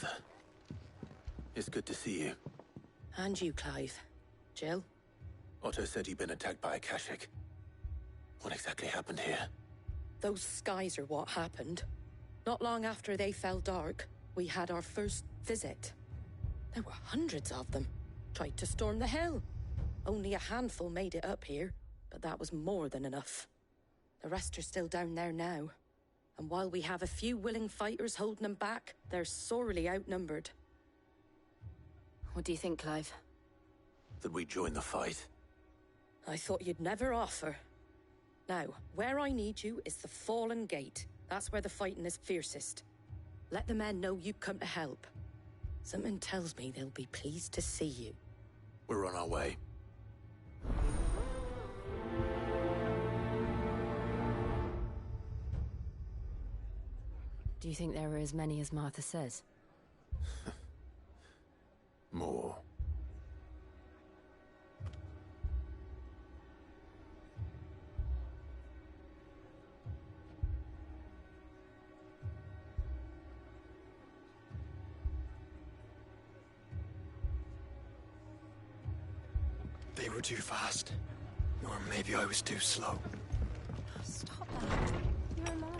Martha. It's good to see you. And you, Clive. Jill? Otto said you'd been attacked by a Akashic. What exactly happened here? Those skies are what happened. Not long after they fell dark, we had our first visit. There were hundreds of them. Tried to storm the hill. Only a handful made it up here, but that was more than enough. The rest are still down there now. And while we have a few willing fighters holding them back, they're sorely outnumbered. What do you think, Clive? That we join the fight? I thought you'd never offer. Now, where I need you is the Fallen Gate. That's where the fighting is fiercest. Let the men know you come to help. Something tells me they'll be pleased to see you. We're on our way. Do you think there were as many as Martha says? More. They were too fast. Or maybe I was too slow. Stop that. You're alive.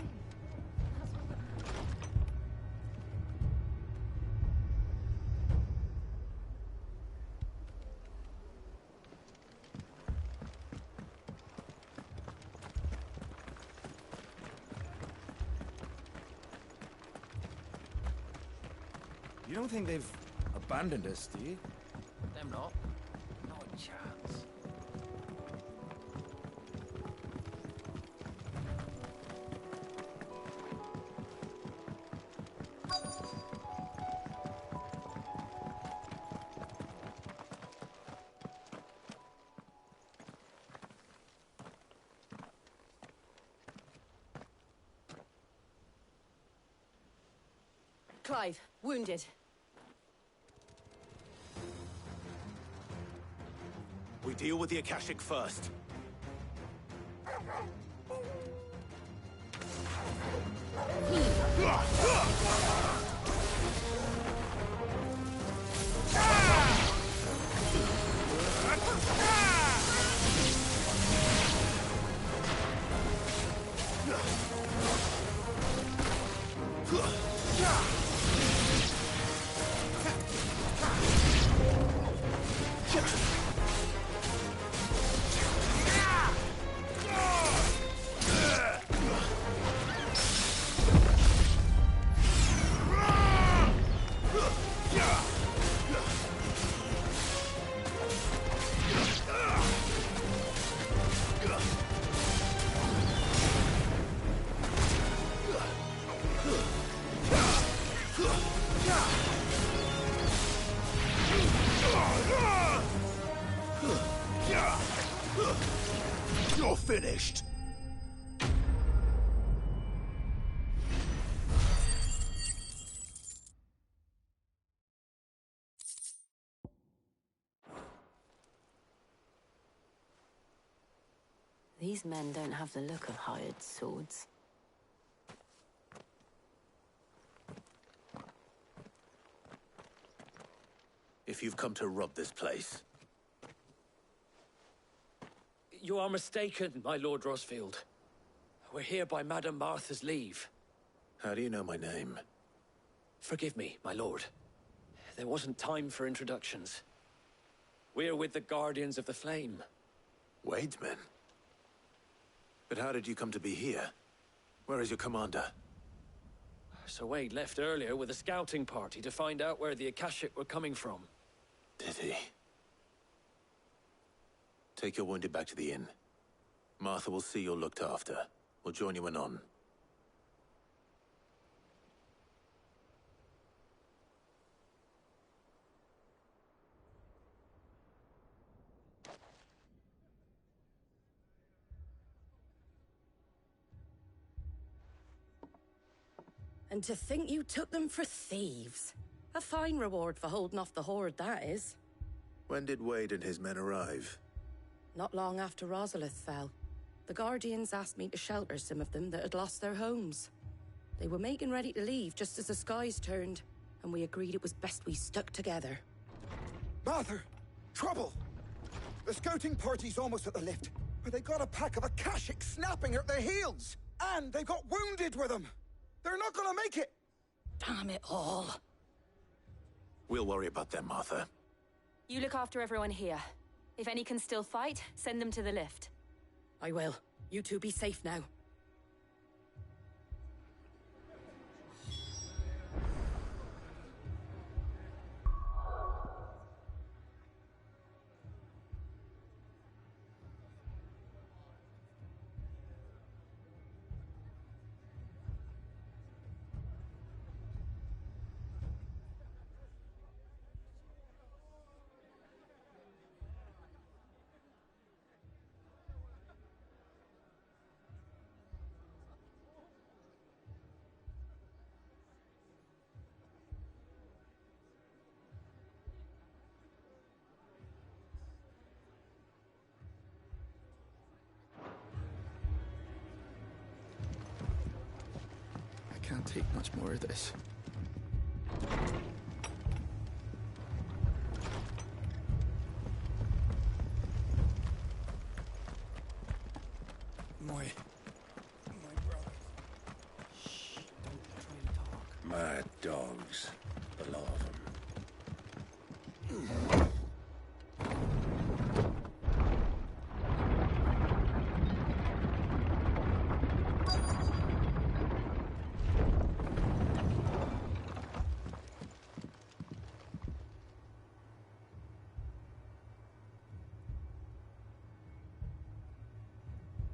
You don't think they've abandoned us, do you? Them not. Not a chance. Clive, wounded. We deal with the Akashic first. You're finished! These men don't have the look of hired swords. If you've come to rob this place, You are mistaken, my Lord Rosfield. We're here by Madame Martha's leave. how do you know my name? Forgive me, my lord. There wasn't time for introductions. We're with the Guardians of the Flame. Wade's men? But how did you come to be here? Where is your commander? Sir Wade left earlier with a scouting party to find out where the Akashic were coming from. Did he? Take your wounded back to the inn. Martha will see you're looked after. We'll join you anon. And to think you took them for thieves. A fine reward for holding off the horde, that is. When did Wade and his men arrive? Not long after Rosalith fell. The Guardians asked me to shelter some of them that had lost their homes. They were making ready to leave just as the skies turned, and we agreed it was best we stuck together. Martha! Trouble! The scouting party's almost at the lift, but they got a pack of Akashics snapping at their heels! And they've got wounded with them! They're not gonna make it! Damn it all. We'll worry about them, Martha. You look after everyone here. If any can still fight, send them to the lift. I will. You two be safe now. I can't take much more of this. My brother. Shh, don't try and talk. Mad dogs. A lot of them.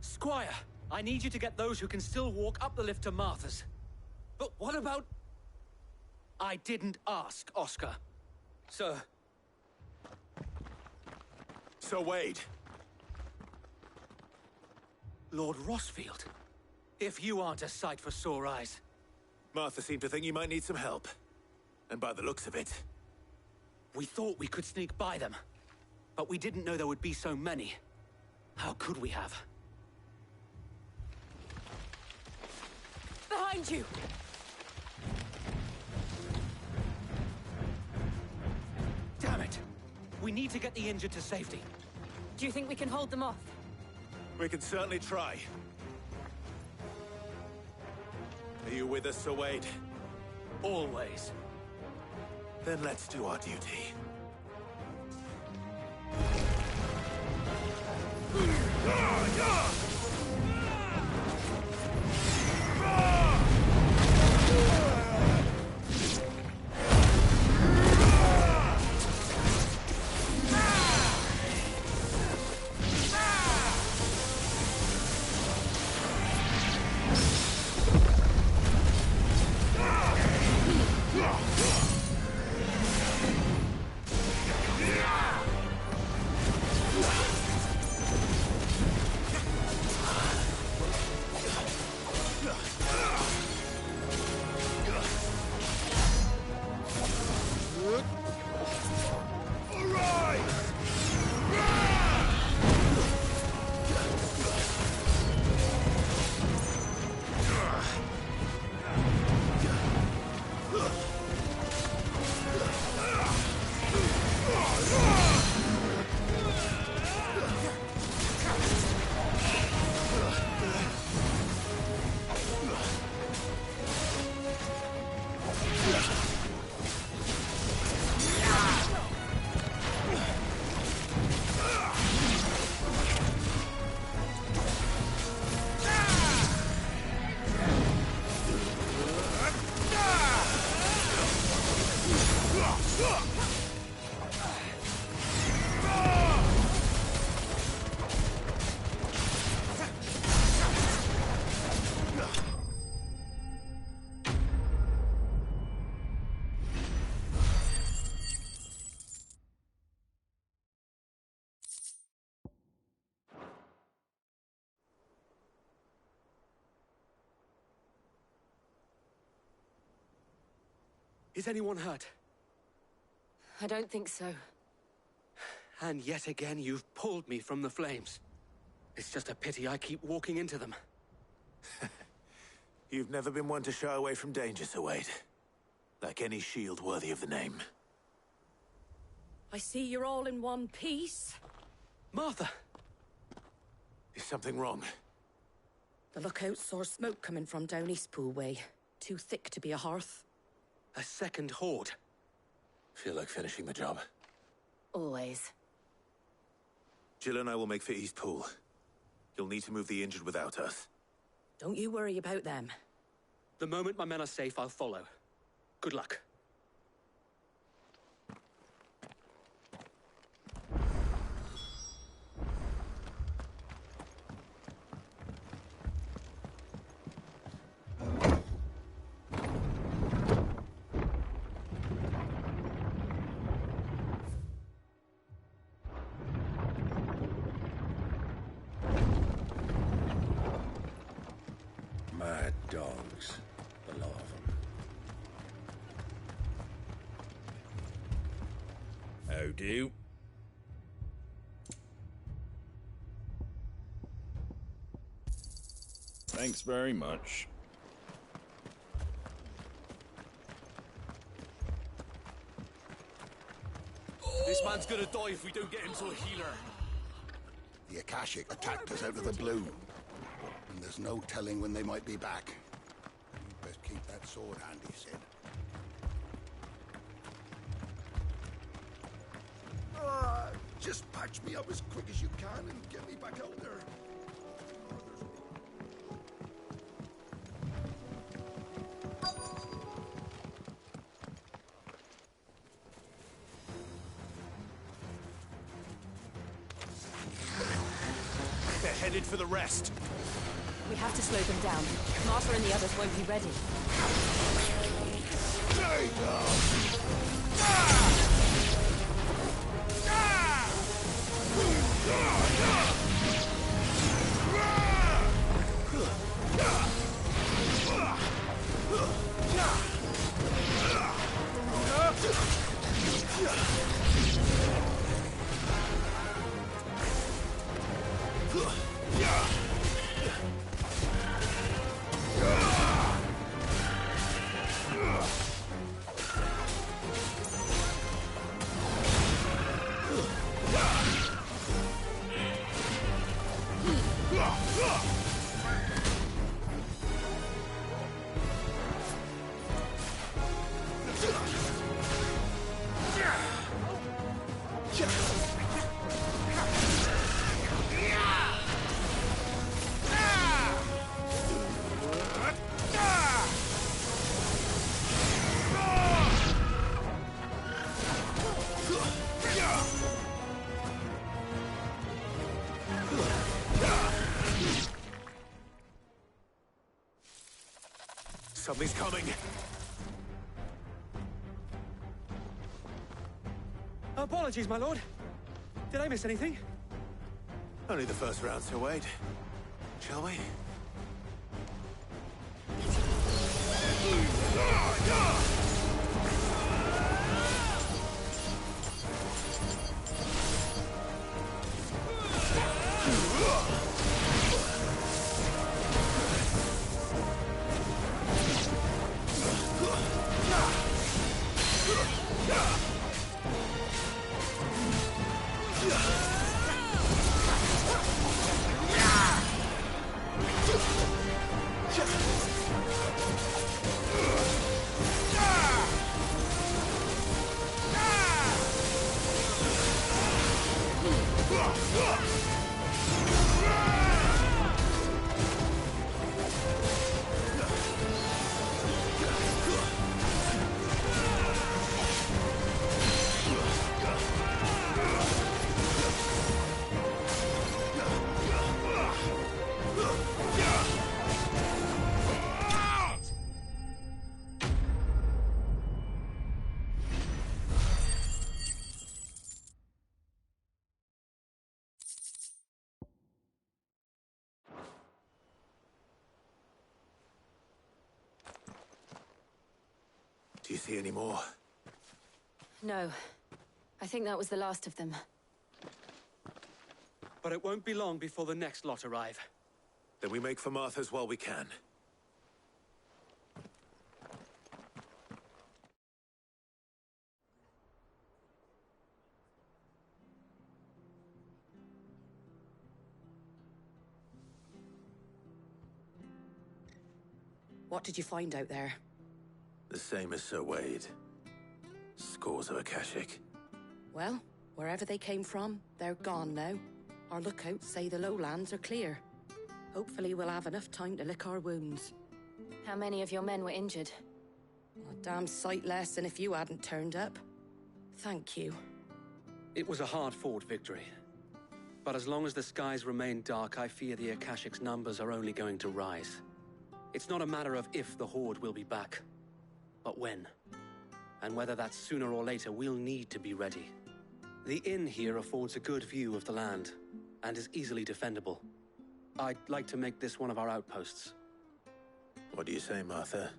Squire, I need you to get those who can still walk up the lift to Martha's. But what about... I didn't ask, Oscar. Sir. So Wade. Lord Rossfield. If you aren't a sight for sore eyes. Martha seemed to think you might need some help. And by the looks of it... We thought we could sneak by them. But we didn't know there would be so many. How could we have? Behind you! Damn it! We need to get the injured to safety. Do you think we can hold them off? We can certainly try. Are you with us, Sir Wade? Always. Then let's do our duty. Is anyone hurt? I don't think so. And yet again, you've pulled me from the flames. It's just a pity I keep walking into them. You've never been one to shy away from danger, Sir Wade. Like any shield worthy of the name. I see you're all in one piece. Martha! Is something wrong? The lookout saw smoke coming from down Eastpool way. Too thick to be a hearth. A second horde. Feel like finishing the job. Always. Jill and I will make for Eastpool. You'll need to move the injured without us. Don't you worry about them. The moment my men are safe, I'll follow. Good luck. Mad dogs. The lot of them. How do? Thanks very much. This man's gonna die if we don't get him to a healer. The Akashic attacked us out of the blue. And there's no telling when they might be back. You best keep that sword handy, Sid. Just patch me up as quick as you can and get me back out there. They're headed for the rest. We have to slow them down. Martha and the others won't be ready. Something's coming. Apologies, my lord. Did I miss anything? Only the first round to wait. Shall we? Do you see any more? No. I think that was the last of them. But it won't be long before the next lot arrive. Then we make for Martha's while we can. What did you find out there? The same as Sir Wade. Scores of Akashic. Well, wherever they came from, they're gone now. Our lookouts say the lowlands are clear. Hopefully we'll have enough time to lick our wounds. How many of your men were injured? A damn sight less than if you hadn't turned up. Thank you. It was a hard-fought victory. But as long as the skies remain dark, I fear the Akashic's numbers are only going to rise. It's not a matter of if the Horde will be back, but when. And whether that's sooner or later, we'll need to be ready. The inn here affords a good view of the land, and is easily defendable. I'd like to make this one of our outposts. What do you say, Martha?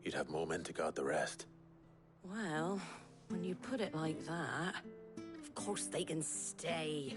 You'd have more men to guard the rest. Well, when you put it like that, of course they can stay.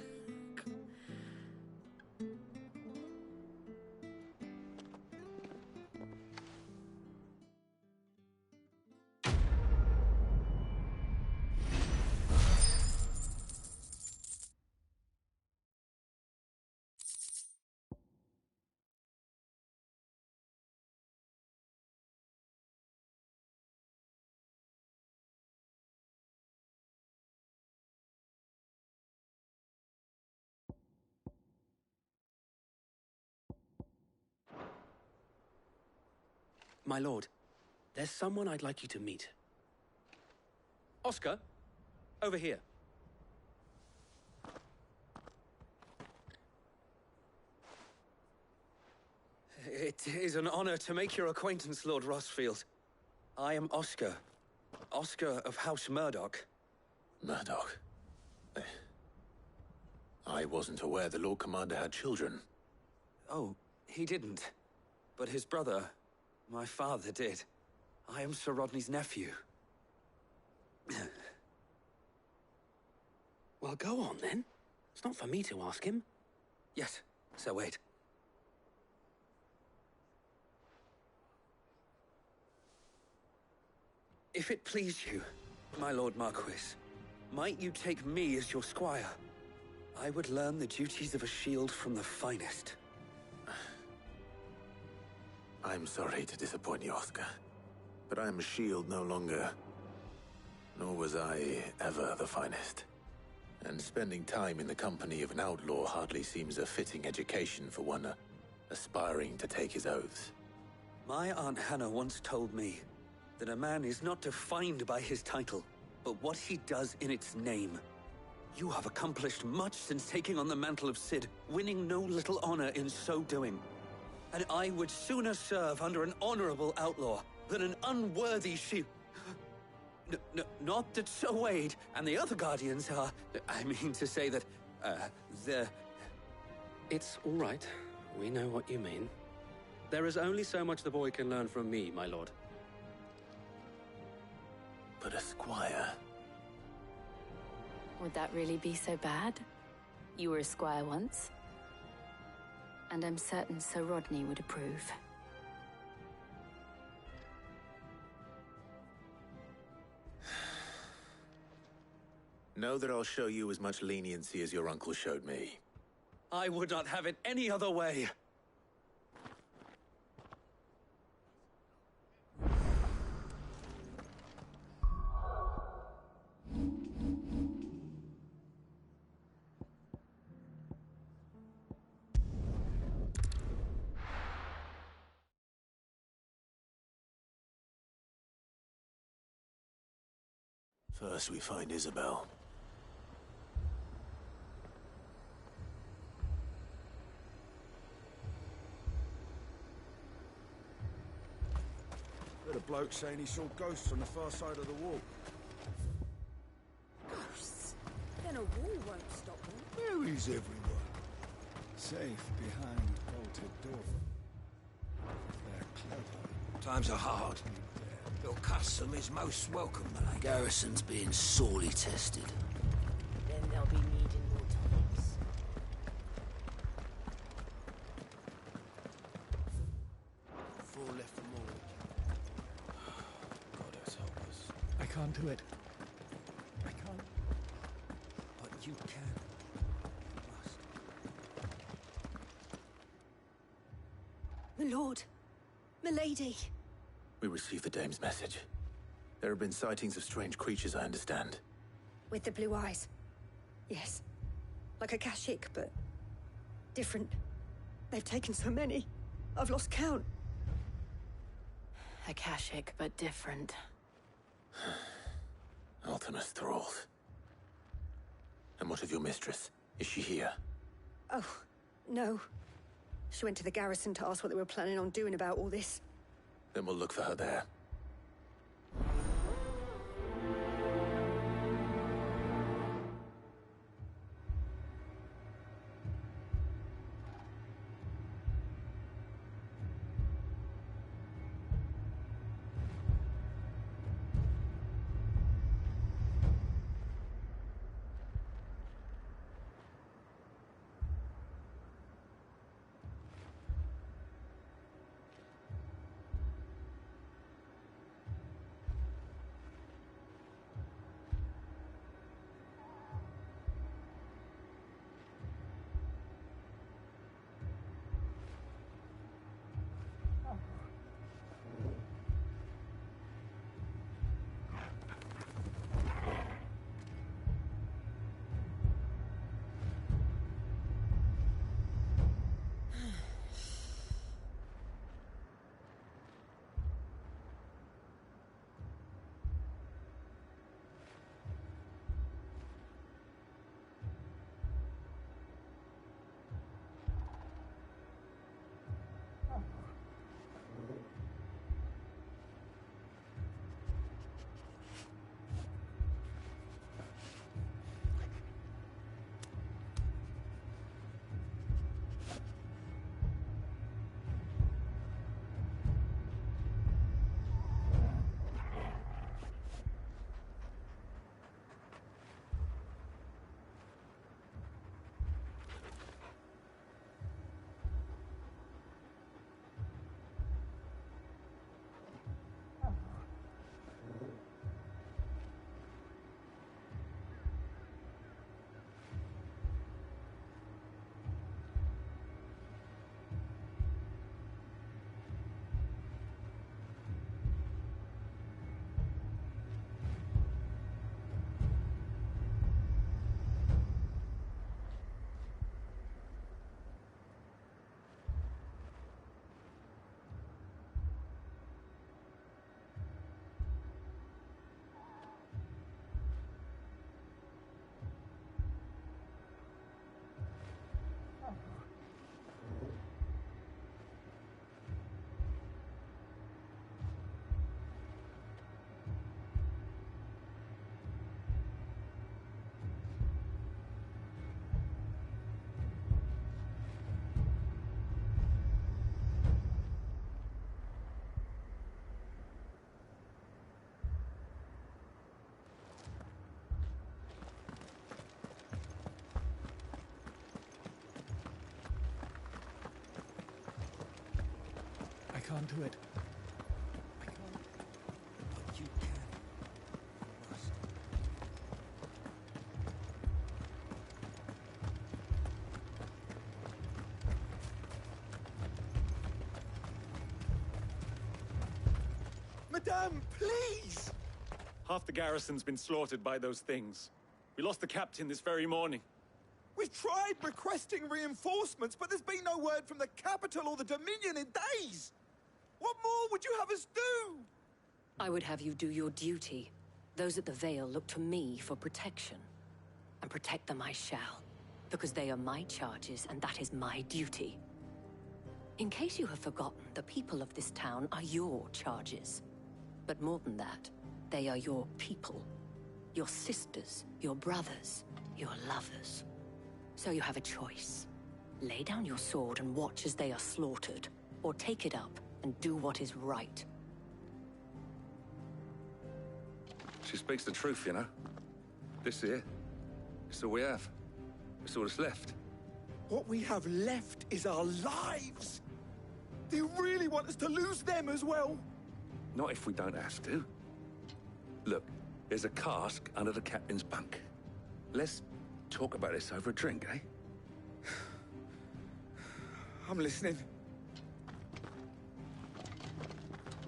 My lord, there's someone I'd like you to meet. Oscar, over here. It is an honor to make your acquaintance, Lord Rossfield. I am Oscar. Oscar of House Murdoch. Murdoch? I wasn't aware the Lord Commander had children. Oh, he didn't. But his brother, my father, did. I am Sir Rodney's nephew. Well, go on, then. It's not for me to ask him. Yes, Sir Wade. If it please you, my Lord Marquis, might you take me as your squire? I would learn the duties of a shield from the finest. I'm sorry to disappoint you, Oscar, but I'm a shield no longer. Nor was I ever the finest. And spending time in the company of an outlaw hardly seems a fitting education for one aspiring to take his oaths. My Aunt Hannah once told me that a man is not defined by his title, but what he does in its name. You have accomplished much since taking on the mantle of Cid, winning no little honor in so doing. And I would sooner serve under an honorable outlaw than an unworthy shield. Not that Sir Wade and the other Guardians are... I mean to say that, they're... It's all right. We know what you mean. There is only so much the boy can learn from me, my lord. But a squire... Would that really be so bad? You were a squire once. And I'm certain Sir Rodney would approve. Know that I'll show you as much leniency as your uncle showed me. I would not have it any other way. First we find Isabel. Heard a bloke saying he saw ghosts on the far side of the wall. Ghosts? Then a wall won't stop them. Where is everyone? Safe behind the bolted door. They're clever. Times are hard. Your custom is most welcome, my lady. Garrison's being sorely tested. Then they'll be needing more times. Four left for more. God has help us. I can't do it. I can't. But you can. The Lord! Milady! We received the dame's message. There have been sightings of strange creatures, I understand. With the blue eyes. Yes. Like a Kashik, but different. They've taken so many. I've lost count. Akashic, but different. Ultimus thralls. And what of your mistress? Is she here? Oh, no. She went to the garrison to ask what they were planning on doing about all this. Then we'll look for her there. I can't do it. I can't. But you can. You must. Madame, please! Half the garrison's been slaughtered by those things. We lost the captain this very morning. We've tried requesting reinforcements, but there's been no word from the capital or the Dominion in days! What more would you have us do? I would have you do your duty. Those at the Vale look to me for protection. And protect them I shall, because they are my charges, and that is my duty. In case you have forgotten, the people of this town are your charges. But more than that, they are your people. Your sisters, your brothers, your lovers. So you have a choice. Lay down your sword and watch as they are slaughtered, or take it up and do what is right. She speaks the truth, you know. This here, it's all we have. It's all that's left. What we have left is our lives! Do you really want us to lose them as well? Not if we don't have to. Look, there's a cask under the captain's bunk. Let's talk about this over a drink, eh? I'm listening.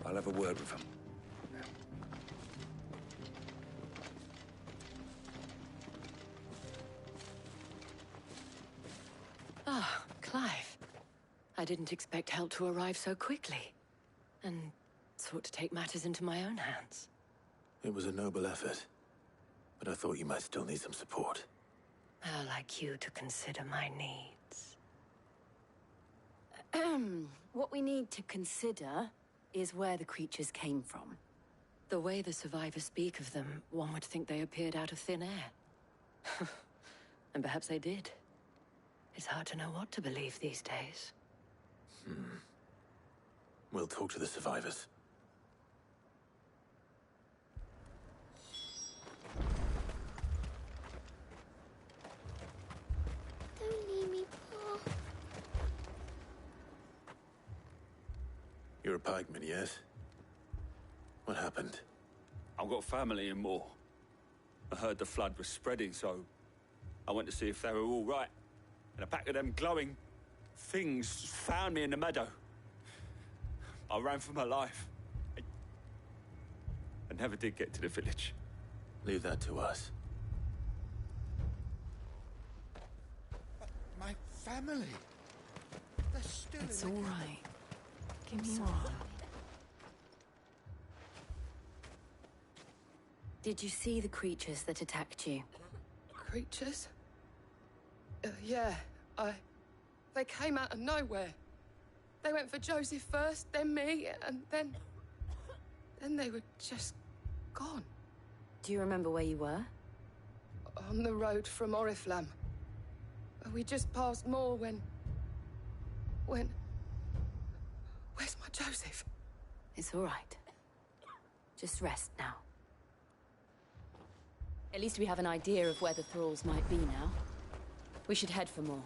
I'll have a word with them. Ah, Clive. I didn't expect help to arrive so quickly. And sought to take matters into my own hands. It was a noble effort, but I thought you might still need some support. How like you to consider my needs. What we need to consider is where the creatures came from. The way the survivors speak of them, one would think they appeared out of thin air. And perhaps they did. It's hard to know what to believe these days. We'll talk to the survivors. Don't leave me, Pa. You're a pikeman, yes? What happened? I've got family in Moor. I heard the flood was spreading, so I went to see if they were all right. And a pack of them glowing things found me in the meadow. I ran for my life. I never did get to the village. Leave that to us. My family. They're still It's in the all cabin. right. Give me one. Did you see the creatures that attacked you? Creatures? Yeah, They came out of nowhere. They went for Joseph first, then me, and then... Then they were just gone. Do you remember where you were? On the road from Oriflamme. We just passed Moor when... Where's my Joseph? It's all right. Just rest now. At least we have an idea of where the thralls might be now. We should head for more.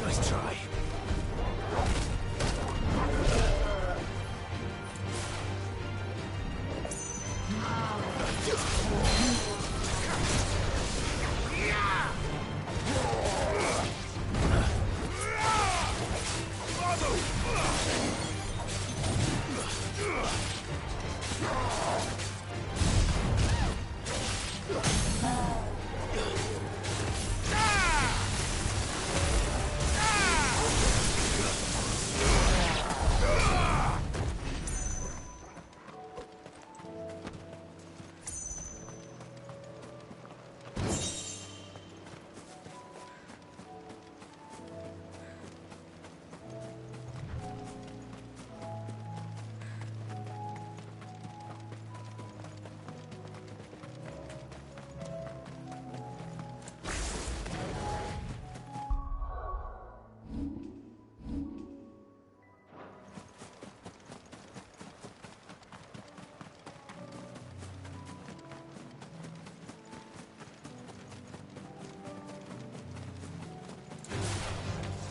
Nice try.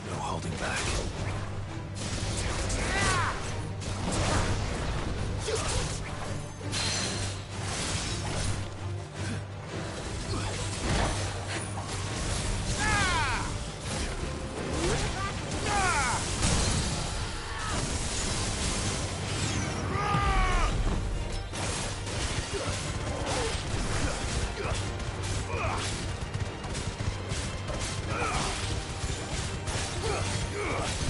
No holding back. Ugh!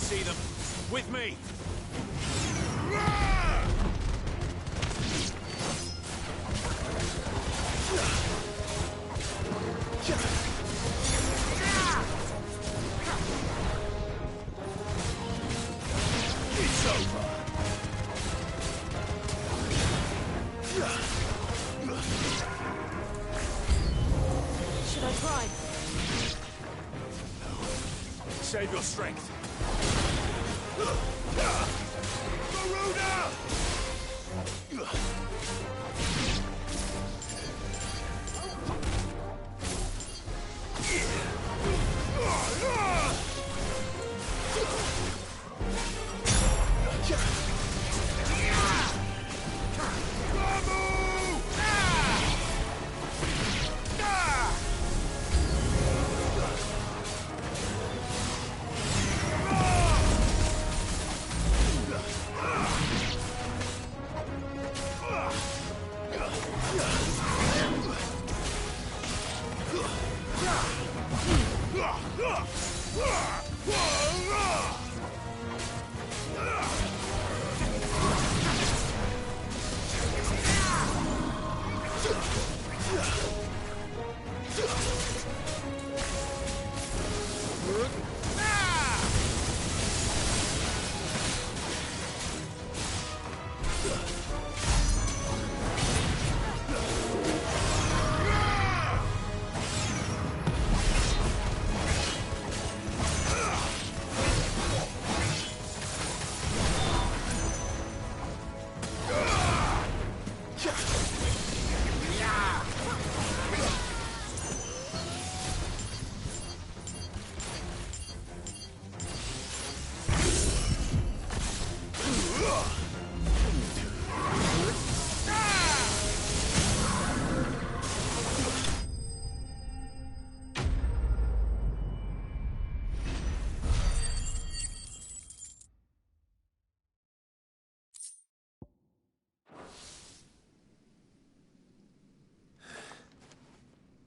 see them. With me! It's over! Should I try? Save your strength.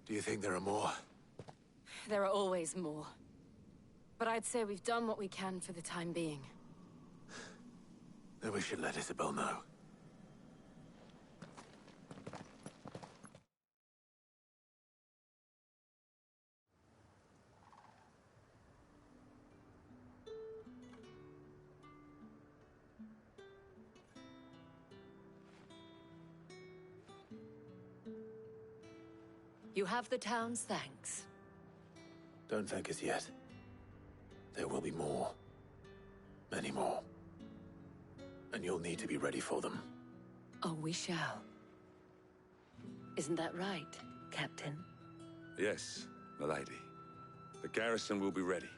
Do you think there are more? There are always more. But I'd say we've done what we can for the time being. Then we should let Isabel know. You have the town's thanks. Don't thank us yet. There will be more. Many more. And you'll need to be ready for them. Oh, we shall. Isn't that right, Captain? Yes, milady. The garrison will be ready.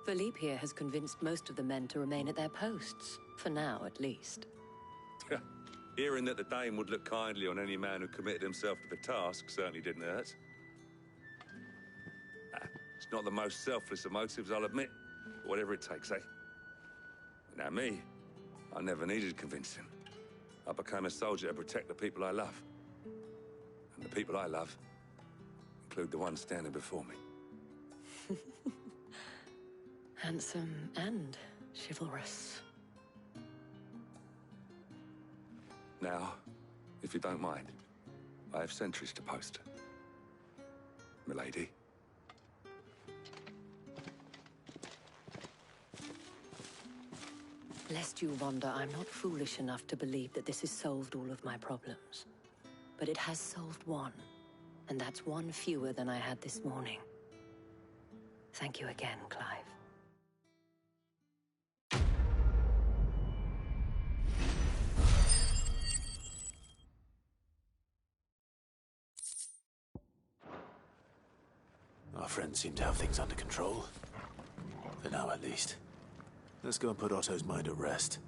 Philippe here has convinced most of the men to remain at their posts. For now, at least. Hearing that the Dame would look kindly on any man who committed himself to the task certainly didn't hurt. It's not the most selfless of motives, I'll admit. But whatever it takes, eh? Now me, I never needed convincing. I became a soldier to protect the people I love. And the people I love include the ones standing before me. Handsome and chivalrous. Now, if you don't mind, I have sentries to post. Milady. Lest you wonder, I'm not foolish enough to believe that this has solved all of my problems. But it has solved one, and that's one fewer than I had this morning. Thank you again, Clive. Our friends seem to have things under control. For now, at least. Let's go and put Otto's mind at rest.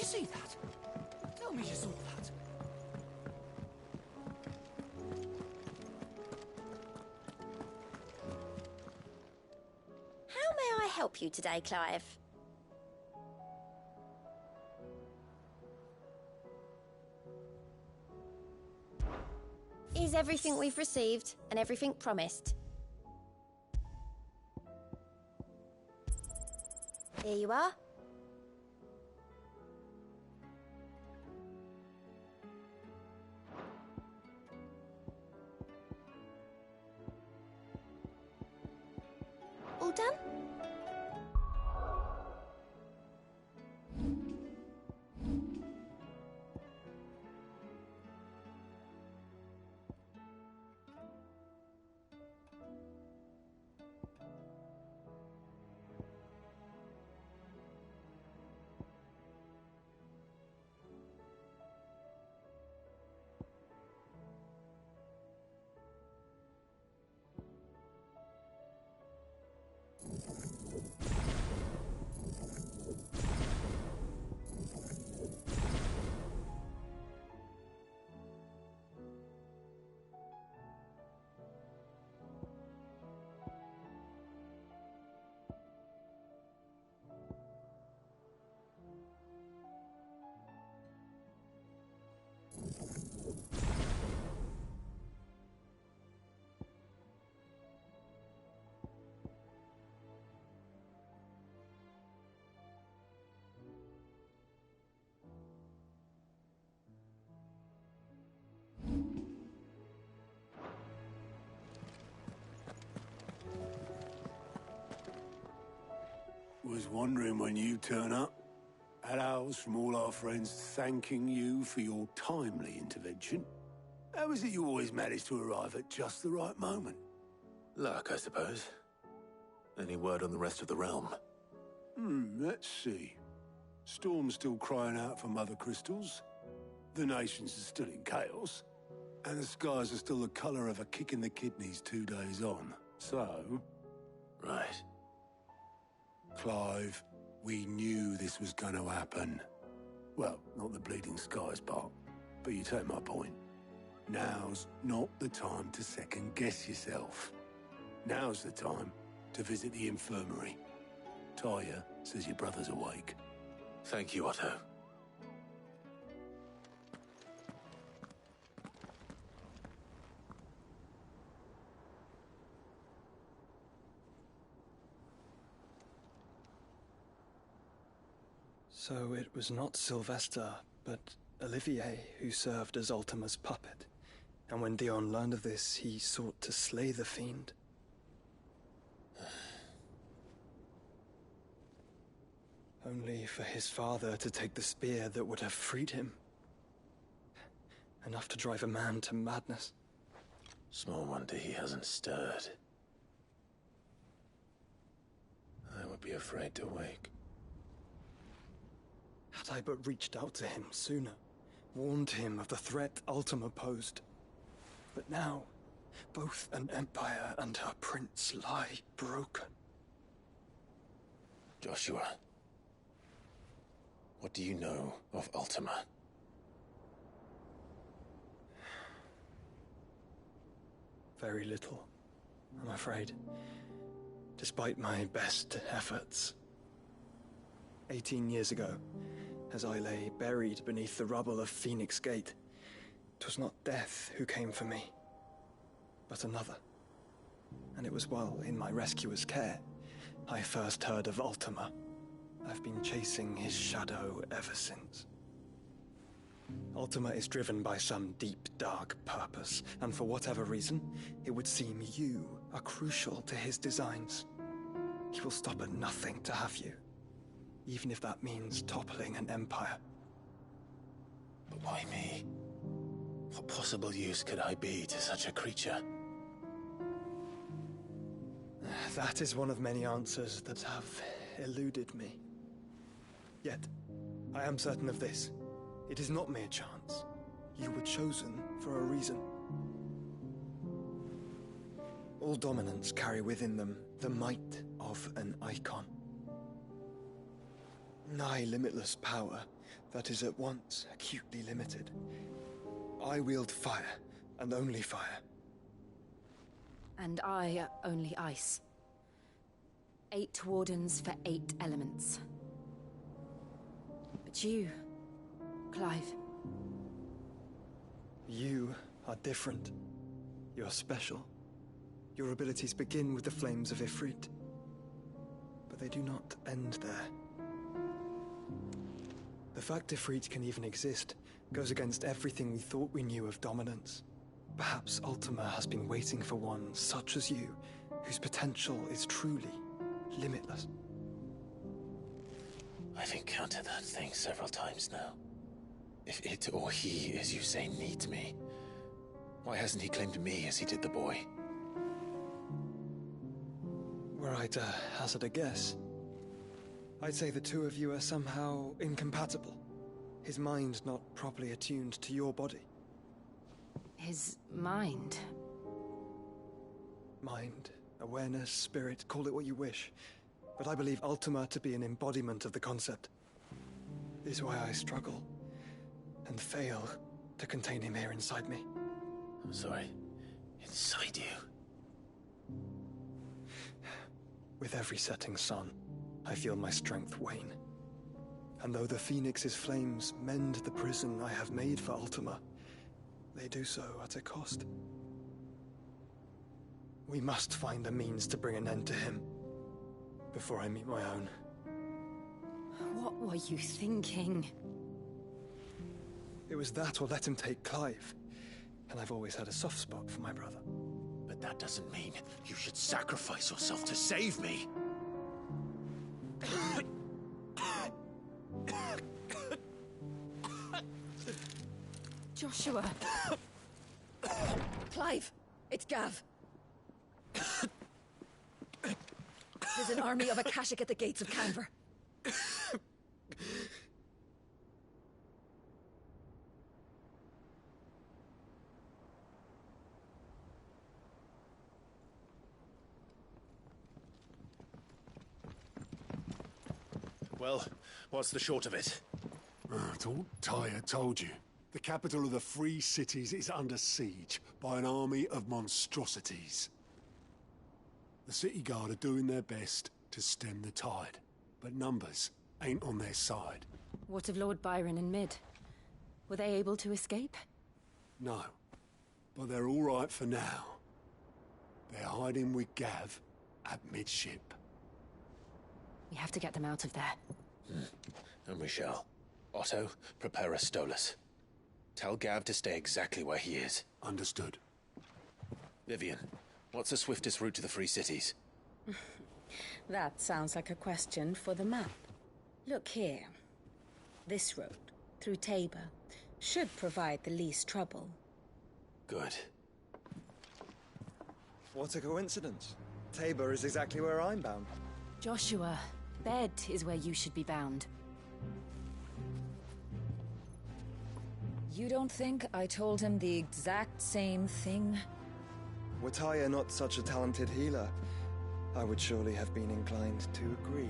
see that? Tell me you saw that. How may I help you today, Clive? Is everything we've received and everything promised? Here you are. All done? Was wondering when you turn up. Had owls from all our friends thanking you for your timely intervention. How is it you always manage to arrive at just the right moment? Luck, I suppose. Any word on the rest of the realm? Let's see. Storm's still crying out for mother crystals. The nations are still in chaos. And the skies are still the colour of a kick in the kidneys 2 days on. So... Right. Clive, we knew this was going to happen. Well, not the bleeding skies part, but you take my point. Now's not the time to second-guess yourself. Now's the time to visit the infirmary. Taya says your brother's awake. Thank you, Otto. So it was not Sylvester, but Olivier who served as Ultima's puppet. And when Dion learned of this, he sought to slay the fiend. Only for his father to take the spear that would have freed him. Enough to drive a man to madness. Small wonder he hasn't stirred. I would be afraid to wake. Had I but reached out to him sooner, warned him of the threat Ultima posed. But now, both an empire and her prince lie broken. Joshua, what do you know of Ultima? Very little, I'm afraid. Despite my best efforts. 18 years ago, as I lay buried beneath the rubble of Phoenix Gate, 'twas not death who came for me, but another. And it was while in my rescuer's care, I first heard of Ultima. I've been chasing his shadow ever since. Ultima is driven by some deep, dark purpose, and for whatever reason, it would seem you are crucial to his designs. He will stop at nothing to have you, even if that means toppling an empire. But why me? What possible use could I be to such a creature? That is one of many answers that have eluded me. Yet, I am certain of this. It is not mere chance. You were chosen for a reason. All dominants carry within them the might of an icon. Nigh limitless power, that is at once acutely limited. I wield fire, and only fire. And I only ice. 8 wardens for 8 elements. But you, Clive. You are different. You're special. Your abilities begin with the flames of Ifrit. But they do not end there. The fact Ifrit can even exist goes against everything we thought we knew of dominance. Perhaps Ultima has been waiting for one such as you, whose potential is truly limitless. I've encountered that thing several times now. If it or he, as you say, needs me, why hasn't he claimed me as he did the boy? Were I to hazard a guess, I'd say the two of you are somehow incompatible. His mind not properly attuned to your body. His mind? Mind, awareness, spirit, call it what you wish. But I believe Ultima to be an embodiment of the concept. This is why I struggle and fail to contain him here inside me. I'm sorry. Inside you? With every setting sun, I feel my strength wane. And though the Phoenix's flames mend the prison I have made for Ultima, they do so at a cost. We must find a means to bring an end to him before I meet my own. What were you thinking? It was that or let him take Clive. And I've always had a soft spot for my brother. But that doesn't mean you should sacrifice yourself to save me. Joshua. Clive, it's Gav. There's an army of Akashic at the gates of Canver. Well, what's the short of it? It's all Tyre told you. The capital of the Free Cities is under siege by an army of monstrosities. The City Guard are doing their best to stem the tide, but numbers ain't on their side. What of Lord Byron and Mid? Were they able to escape? No, but they're all right for now. They're hiding with Gav at midship. We have to get them out of there. And we shall. Otto, prepare a Stolas. Tell Gav to stay exactly where he is. Understood. Vivian, what's the swiftest route to the Free Cities? That sounds like a question for the map. Look here. This road, through Tabor, should provide the least trouble. Good. What a coincidence. Tabor is exactly where I'm bound. Joshua, bed is where you should be bound. You don't think I told him the exact same thing? Were Tyre not such a talented healer, I would surely have been inclined to agree.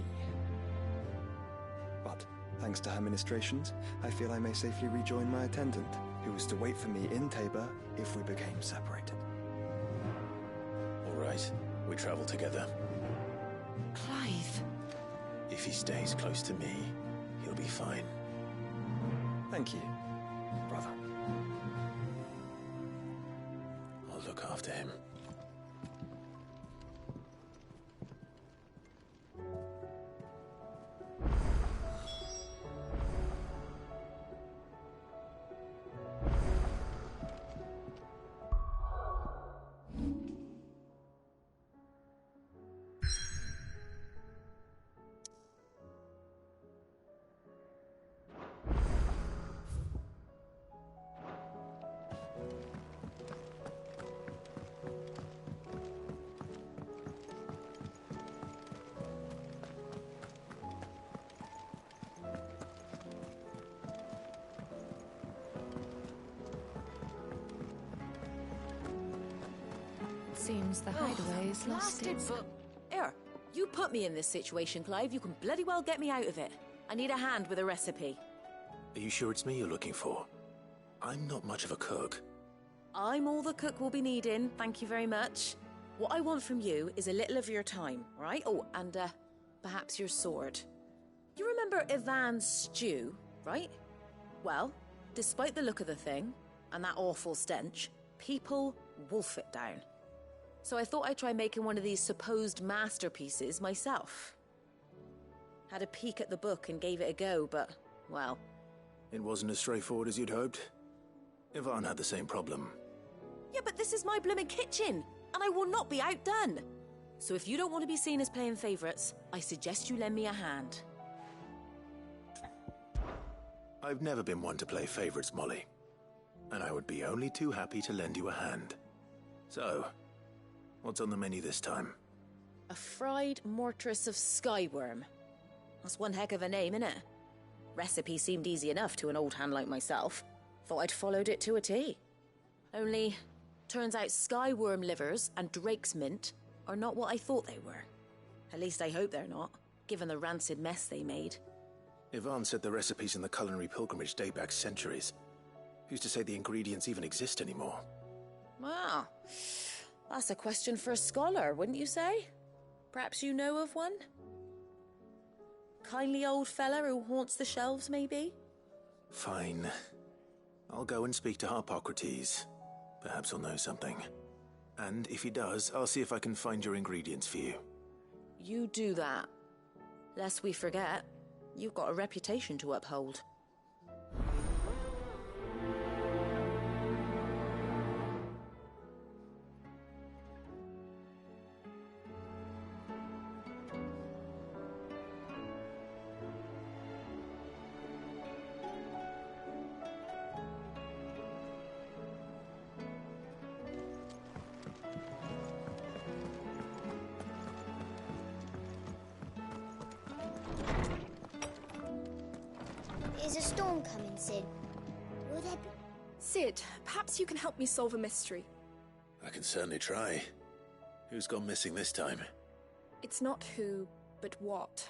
But, thanks to her ministrations, I feel I may safely rejoin my attendant, who was to wait for me in Tabor if we became separated. All right, we travel together. Clive. If he stays close to me, he'll be fine. Thank you, brother. I'll look after him. Seems the hideaway is lost its... Here, you put me in this situation, Clive. You can bloody well get me out of it. I need a hand with a recipe. Are you sure it's me you're looking for? I'm not much of a cook. I'm all the cook will be needing, thank you very much. What I want from you is a little of your time, right? Oh, and perhaps your sword. You remember Ivan's stew, right? Well, despite the look of the thing, and that awful stench, people wolf it down. So I thought I'd try making one of these supposed masterpieces myself. Had a peek at the book and gave it a go, but, well... It wasn't as straightforward as you'd hoped. Ivan had the same problem. Yeah, but this is my blooming kitchen, and I will not be outdone. So if you don't want to be seen as playing favourites, I suggest you lend me a hand. I've never been one to play favourites, Molly. And I would be only too happy to lend you a hand. So, what's on the menu this time? A fried mortress of skyworm. That's one heck of a name, innit? Recipe seemed easy enough to an old hand like myself. Thought I'd followed it to a T. Only, turns out skyworm livers and drake's mint are not what I thought they were. At least I hope they're not, given the rancid mess they made. Ivan said the recipes in the culinary pilgrimage date back centuries. Who's to say the ingredients even exist anymore? Wow. That's a question for a scholar, wouldn't you say? Perhaps you know of one? Kindly old fella who haunts the shelves, maybe? Fine. I'll go and speak to Harpocrates. Perhaps he'll know something. And if he does, I'll see if I can find your ingredients for you. You do that. Lest we forget, you've got a reputation to uphold. Is a storm coming, Sid? Will there be... Sid, perhaps you can help me solve a mystery. I can certainly try. Who's gone missing this time? It's not who, but what.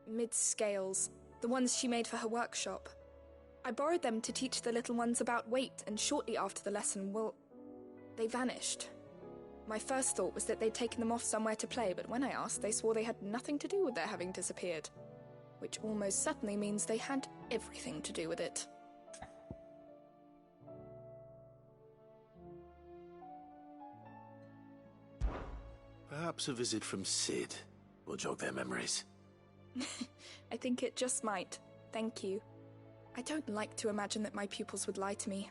Mid's scales, the ones she made for her workshop. I borrowed them to teach the little ones about weight, and shortly after the lesson, well, they vanished. My first thought was that they'd taken them off somewhere to play, but when I asked, they swore they had nothing to do with their having disappeared. Which almost certainly means they had everything to do with it. Perhaps a visit from Sid will jog their memories. I think it just might. Thank you. I don't like to imagine that my pupils would lie to me.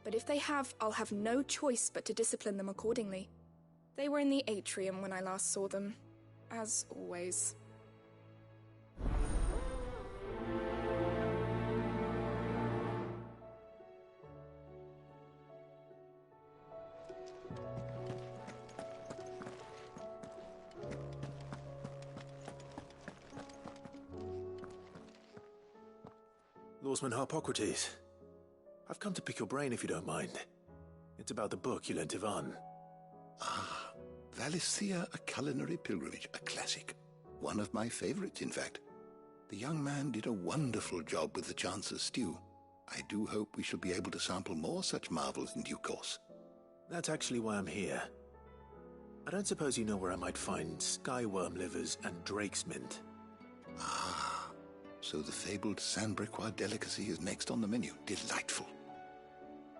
But if they have, I'll have no choice but to discipline them accordingly. They were in the atrium when I last saw them. As always. Lawsman Harpocrates. I've come to pick your brain if you don't mind. It's about the book you lent Ivan. Ah, Valicia, A Culinary Pilgrimage, a classic. One of my favorites, in fact. The young man did a wonderful job with the Chance's stew. I do hope we shall be able to sample more such marvels in due course. That's actually why I'm here. I don't suppose you know where I might find skyworm livers and drake's mint. Ah, so the fabled Sandbrequois delicacy is next on the menu. Delightful.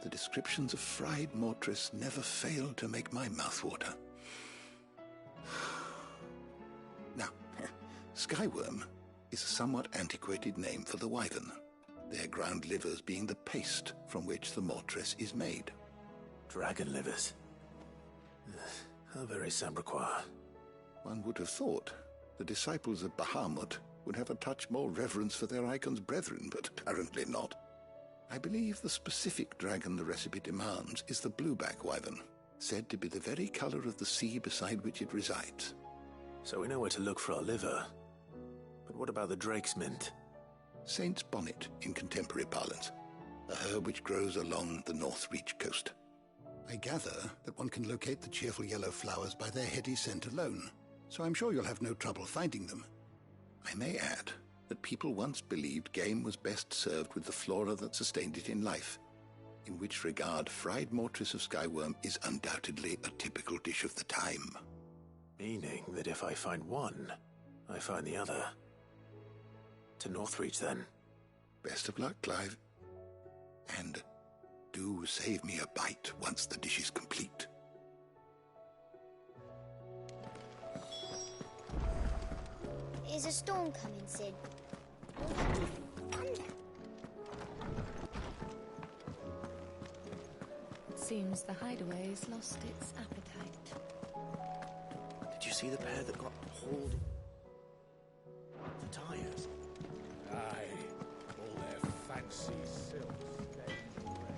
The descriptions of fried mortress never fail to make my mouth water. Now, skyworm is a somewhat antiquated name for the wyvern, their ground livers being the paste from which the mortress is made. Dragon livers. How very Sandbrequois. One would have thought the disciples of Bahamut would have a touch more reverence for their icon's brethren, but apparently not. I believe the specific dragon the recipe demands is the blueback wyvern, said to be the very color of the sea beside which it resides. So we know where to look for our liver. But what about the drake's mint? Saint's bonnet in contemporary parlance, a herb which grows along the North Reach coast. I gather that one can locate the cheerful yellow flowers by their heady scent alone, so I'm sure you'll have no trouble finding them. I may add that people once believed game was best served with the flora that sustained it in life, in which regard fried mortress of skyworm is undoubtedly a typical dish of the time. Meaning that if I find one, I find the other. To Northreach, then. Best of luck, Clive. And do save me a bite once the dish is complete. Is a storm coming, Sid? Thunder. Seems the hideaway's lost its appetite. Did you see the pair that got hauled for tires? Aye, all their fancy silks stained red.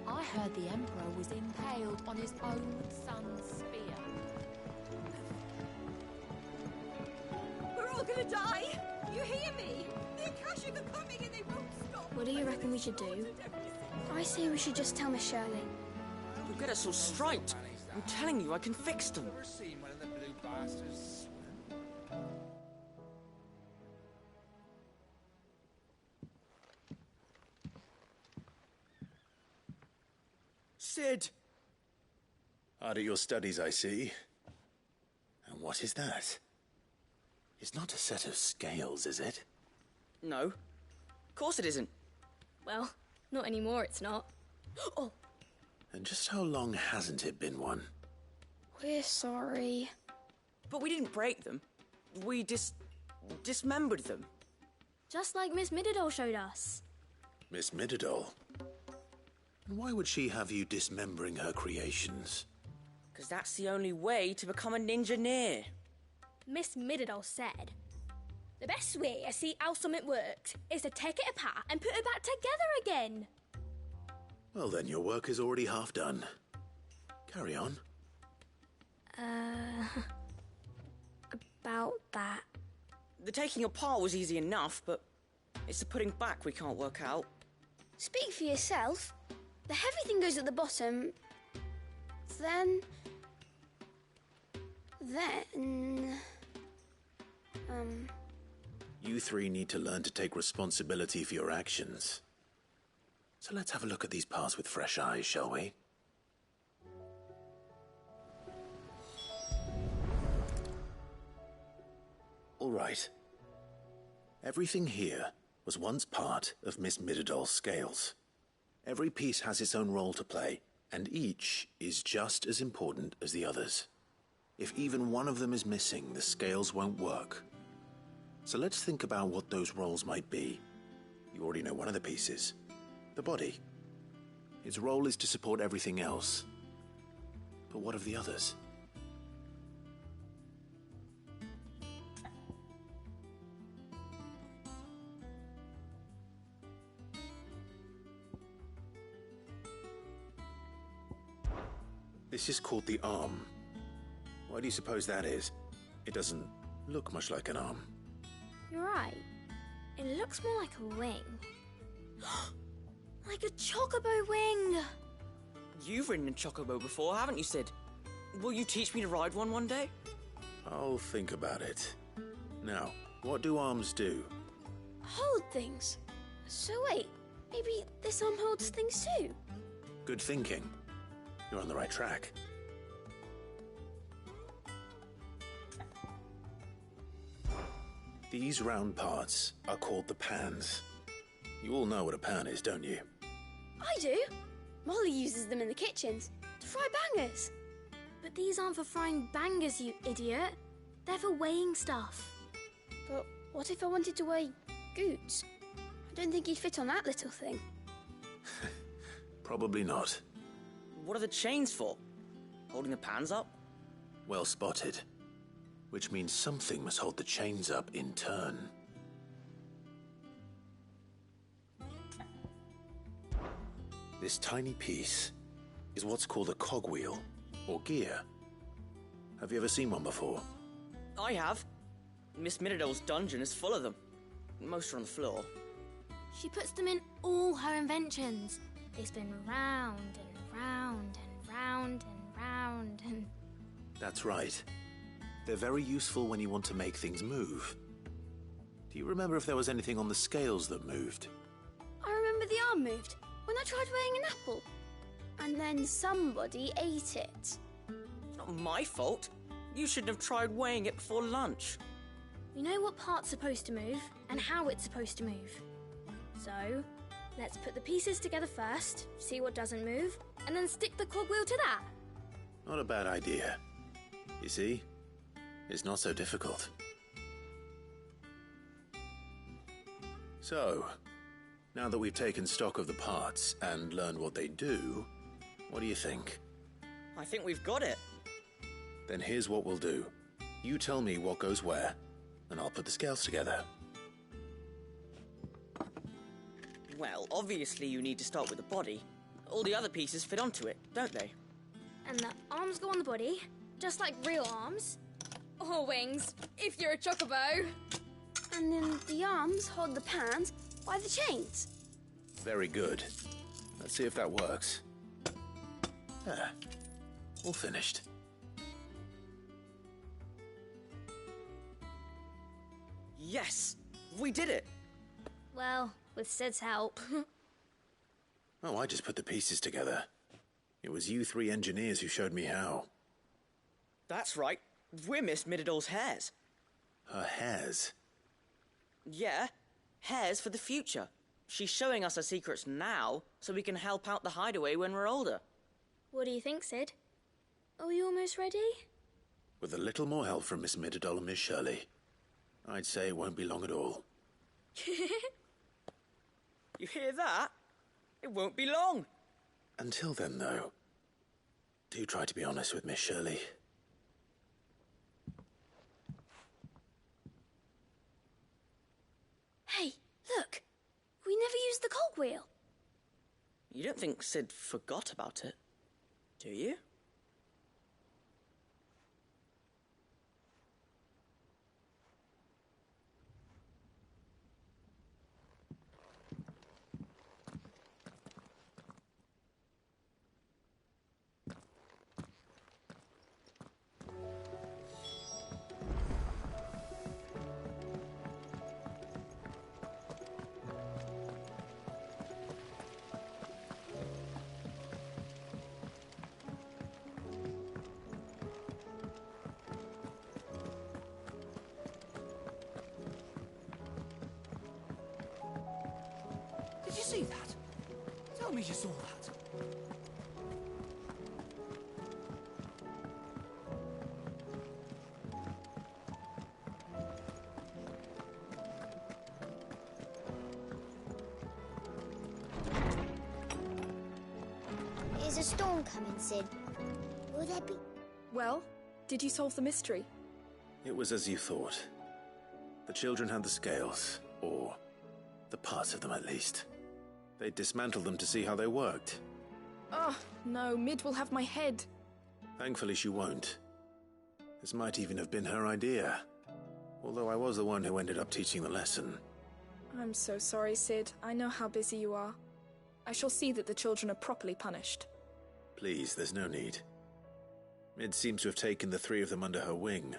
I heard the Emperor was impaled on his own son's spear. We're all gonna die! You hear me? The Akashic are coming and they won't stop! What do you reckon we should do? I say we should just tell Miss Shirley. You'll get us all striped. I'm telling you, I can fix them. Ever seen one of the blue bastards swim? Sid! Hard at your studies, I see. And what is that? It's not a set of scales, is it? No. Of course it isn't. Well, not anymore, it's not. Oh, And just how long hasn't it been one? we're sorry. But we didn't break them. We dismembered them. Just like Miss Mididol showed us. Miss Mididol? And why would she have you dismembering her creations? Because that's the only way to become a ninja-neer. Miss Mididol said, the best way to see how something works is to take it apart and put it back together again. Well then, your work is already half done. Carry on. About that. The taking apart was easy enough, but it's the putting back we can't work out. Speak for yourself. The heavy thing goes at the bottom. Then... You three need to learn to take responsibility for your actions. So let's have a look at these parts with fresh eyes, shall we? All right. Everything here was once part of Miss Mididol's scales. Every piece has its own role to play, and each is just as important as the others. If even one of them is missing, the scales won't work. So let's think about what those roles might be. You already know one of the pieces. The body. Its role is to support everything else. But what of the others? This is called the arm. Why do you suppose that is? It doesn't look much like an arm. You're right. It looks more like a wing. Like a chocobo wing! You've ridden a chocobo before, haven't you, Sid? Will you teach me to ride one day? I'll think about it. Now, what do arms do? Hold things. So wait, maybe this arm holds things too? Good thinking. You're on the right track. These round parts are called the pans. You all know what a pan is, don't you? I do. Molly uses them in the kitchens to fry bangers. But these aren't for frying bangers, you idiot. They're for weighing stuff. But what if I wanted to weigh goods? I don't think he'd fit on that little thing. Probably not. What are the chains for? Holding the pans up? Well spotted. Which means something must hold the chains up in turn. This tiny piece is what's called a cogwheel, or gear. Have you ever seen one before? I have. Miss Mididol's dungeon is full of them. Most are on the floor. She puts them in all her inventions. They spin round and round and round and round and... That's right. They're very useful when you want to make things move. Do you remember if there was anything on the scales that moved? I remember the arm moved when I tried weighing an apple. And then somebody ate it. It's not my fault. You shouldn't have tried weighing it before lunch. We know what part's supposed to move and how it's supposed to move. So, let's put the pieces together first, see what doesn't move, and then stick the cogwheel to that. Not a bad idea. You see? It's not so difficult. So, now that we've taken stock of the parts and learned what they do, what do you think? I think we've got it. Then here's what we'll do. You tell me what goes where, and I'll put the scales together. Well, obviously you need to start with the body. All the other pieces fit onto it, don't they? And the arms go on the body, just like real arms. Or wings, if you're a chocobo. And then the arms hold the pans by the chains. Very good. Let's see if that works. There. All finished. Yes! We did it! Well, with Sid's help. Oh, I just put the pieces together. It was you three engineers who showed me how. That's right. We're Miss Mididol's hairs. Her hairs? Yeah, hairs for the future. She's showing us her secrets now, so we can help out the hideaway when we're older. What do you think, Sid? Are we almost ready? With a little more help from Miss Mididol and Miss Shirley, I'd say it won't be long at all. You hear that? It won't be long. Until then, though, do try to be honest with Miss Shirley. Hey, look! We never used the cogwheel. You don't think Sid forgot about it, do you? Did you see that? Tell me you saw that. Is a storm coming, Sid? Will there be... Well, did you solve the mystery? It was as you thought. The children had the scales, or the parts of them at least. They dismantled them to see how they worked. Oh, no, Mid will have my head. Thankfully she won't. This might even have been her idea. Although I was the one who ended up teaching the lesson. I'm so sorry, Sid. I know how busy you are. I shall see that the children are properly punished. Please, there's no need. Mid seems to have taken the three of them under her wing.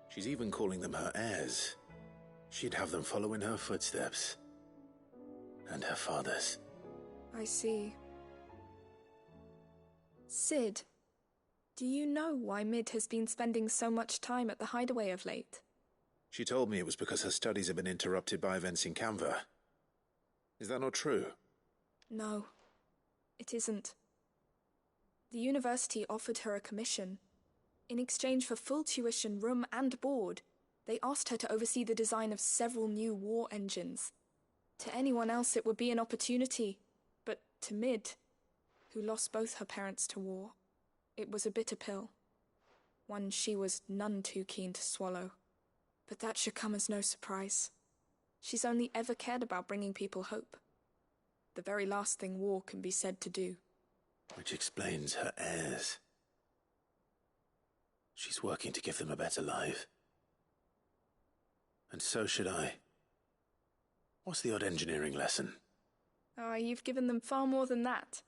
She's even calling them her heirs. She'd have them follow in her footsteps. And her father's. I see. Sid, do you know why Mid has been spending so much time at the hideaway of late? She told me it was because her studies have been interrupted by events in Canva. Is that not true? No, it isn't. The university offered her a commission. In exchange for full tuition, room and board, they asked her to oversee the design of several new war engines. To anyone else it would be an opportunity, but to Mid, who lost both her parents to war, it was a bitter pill. One she was none too keen to swallow. But that should come as no surprise. She's only ever cared about bringing people hope. The very last thing war can be said to do. Which explains her heirs. She's working to give them a better life. And so should I. What's the odd engineering lesson? Ah, you've given them far more than that.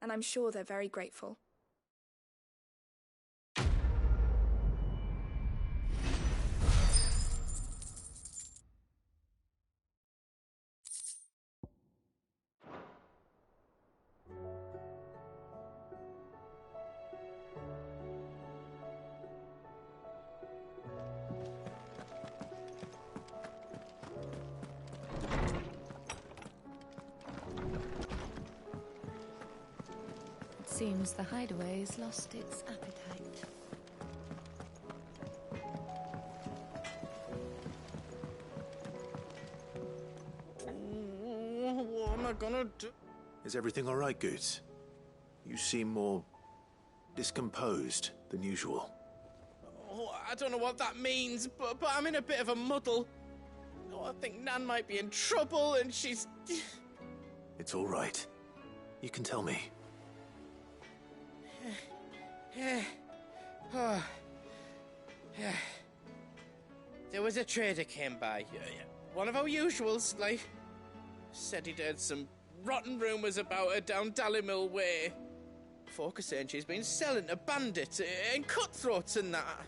And I'm sure they're very grateful. Seems the hideaway's lost its appetite. What am I gonna do? Is everything all right, Goots? You seem more discomposed than usual. Oh, I don't know what that means, but I'm in a bit of a muddle. Oh, I think Nan might be in trouble, and she's... It's all right. You can tell me. Oh. There was a trader came by. One of our usuals, like... Said he'd heard some rotten rumours about her down Dallimil Way. Folk are saying she's been selling to bandits and cutthroats and that.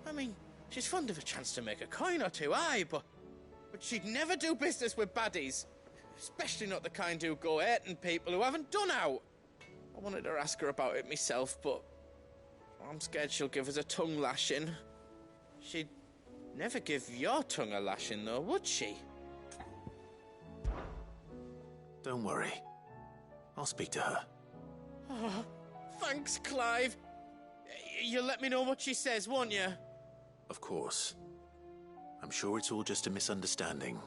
I mean, she's fond of a chance to make a coin or two, aye, but she'd never do business with baddies. Especially not the kind who go hurting people who haven't done out. I wanted to ask her about it myself, but I'm scared she'll give us a tongue lashing. She'd never give your tongue a lashing, though, would she? Don't worry. I'll speak to her. Oh, thanks, Clive. You'll let me know what she says, won't you? Of course. I'm sure it's all just a misunderstanding.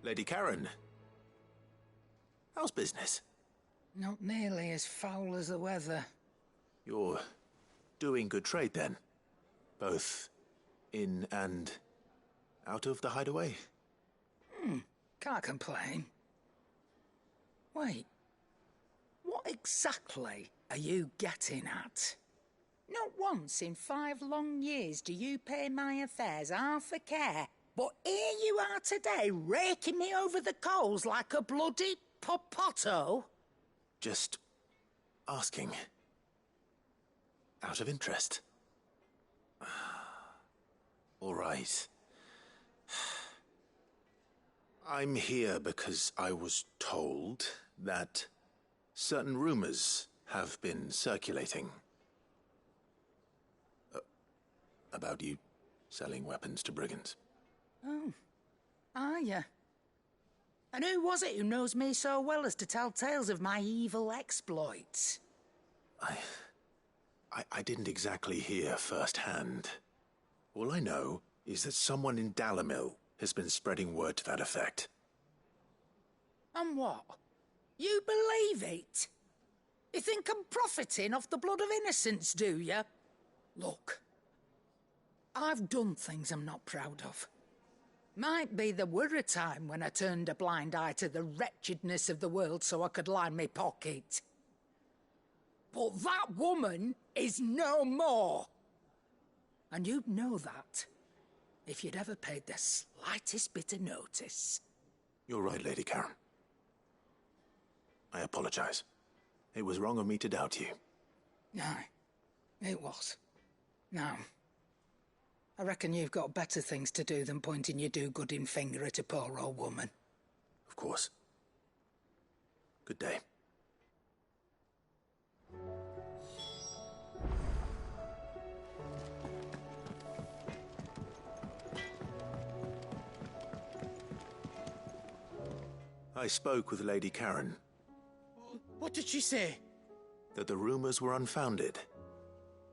Lady Karen. How's business? Not nearly as foul as the weather. You're doing good trade, then? Both in and out of the hideaway? Can't complain. Wait. What exactly are you getting at? Not once in 5 long years do you pay my affairs half a care, but here you are today, raking me over the coals like a bloody popoto? Just asking. Out of interest. All right. I'm here because I was told that certain rumors have been circulating. About you selling weapons to brigands. Oh, are you? And who was it who knows me so well as to tell tales of my evil exploits? I didn't exactly hear firsthand. All I know is that someone in Dallimil has been spreading word to that effect. And what? You believe it? You think I'm profiting off the blood of innocents, do you? Look, I've done things I'm not proud of. Might be there were a time when I turned a blind eye to the wretchedness of the world so I could line my pocket. But that woman is no more. And you'd know that if you'd ever paid the slightest bit of notice. You're right, Lady Karen. I apologize. It was wrong of me to doubt you. Aye, it was. Now, I reckon you've got better things to do than pointing your do-gooding finger at a poor old woman. Of course. Good day. I spoke with Lady Karen. What did she say? That the rumors were unfounded,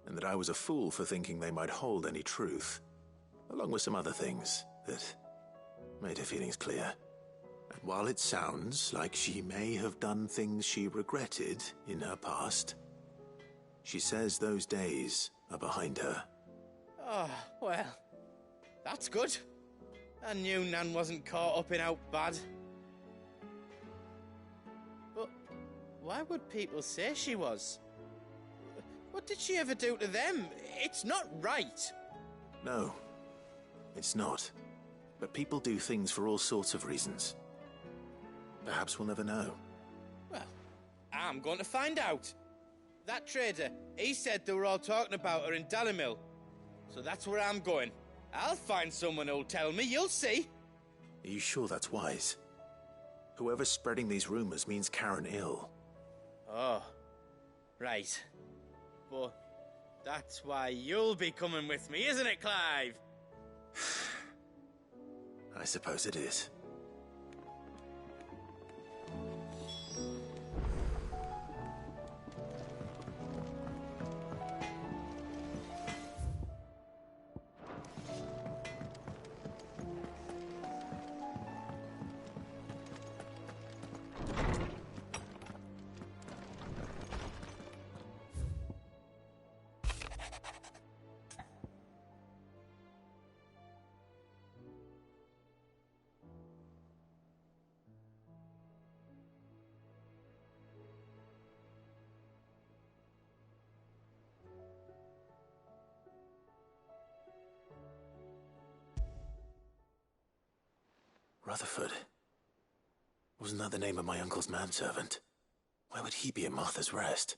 and that I was a fool for thinking they might hold any truth, along with some other things that made her feelings clear. And while it sounds like she may have done things she regretted in her past, she says those days are behind her. Oh, well, that's good. I knew Nan wasn't caught up in out bad. But why would people say she was? What did she ever do to them? It's not right. No, it's not. But people do things for all sorts of reasons. Perhaps we'll never know. Well, I'm going to find out. That trader, he said they were all talking about her in Dallimil. So that's where I'm going. I'll find someone who'll tell me, you'll see. Are you sure that's wise? Whoever's spreading these rumors means Karen ill. Oh, right. But that's why you'll be coming with me, isn't it, Clive? I suppose it is. Rutherford. Wasn't that the name of my uncle's manservant? Why would he be at Martha's Rest?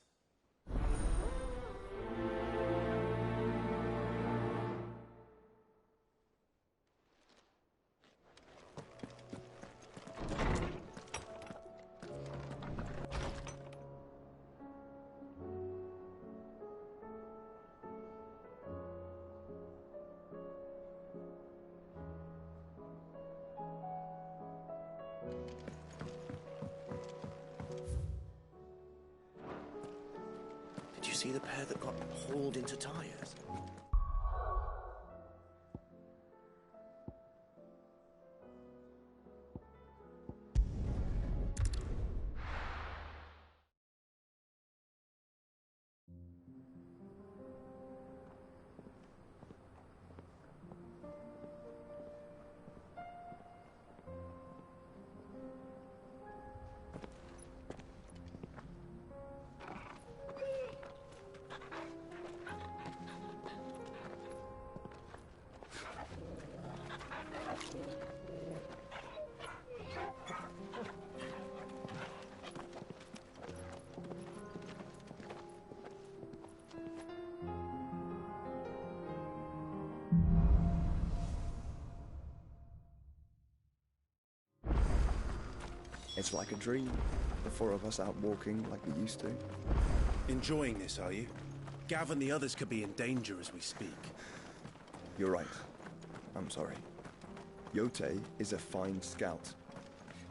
Did you see the pair that got hauled into tires? It's like a dream. The four of us out walking like we used to. Enjoying this, are you? Gav and the others could be in danger as we speak. You're right. I'm sorry. Yote is a fine scout.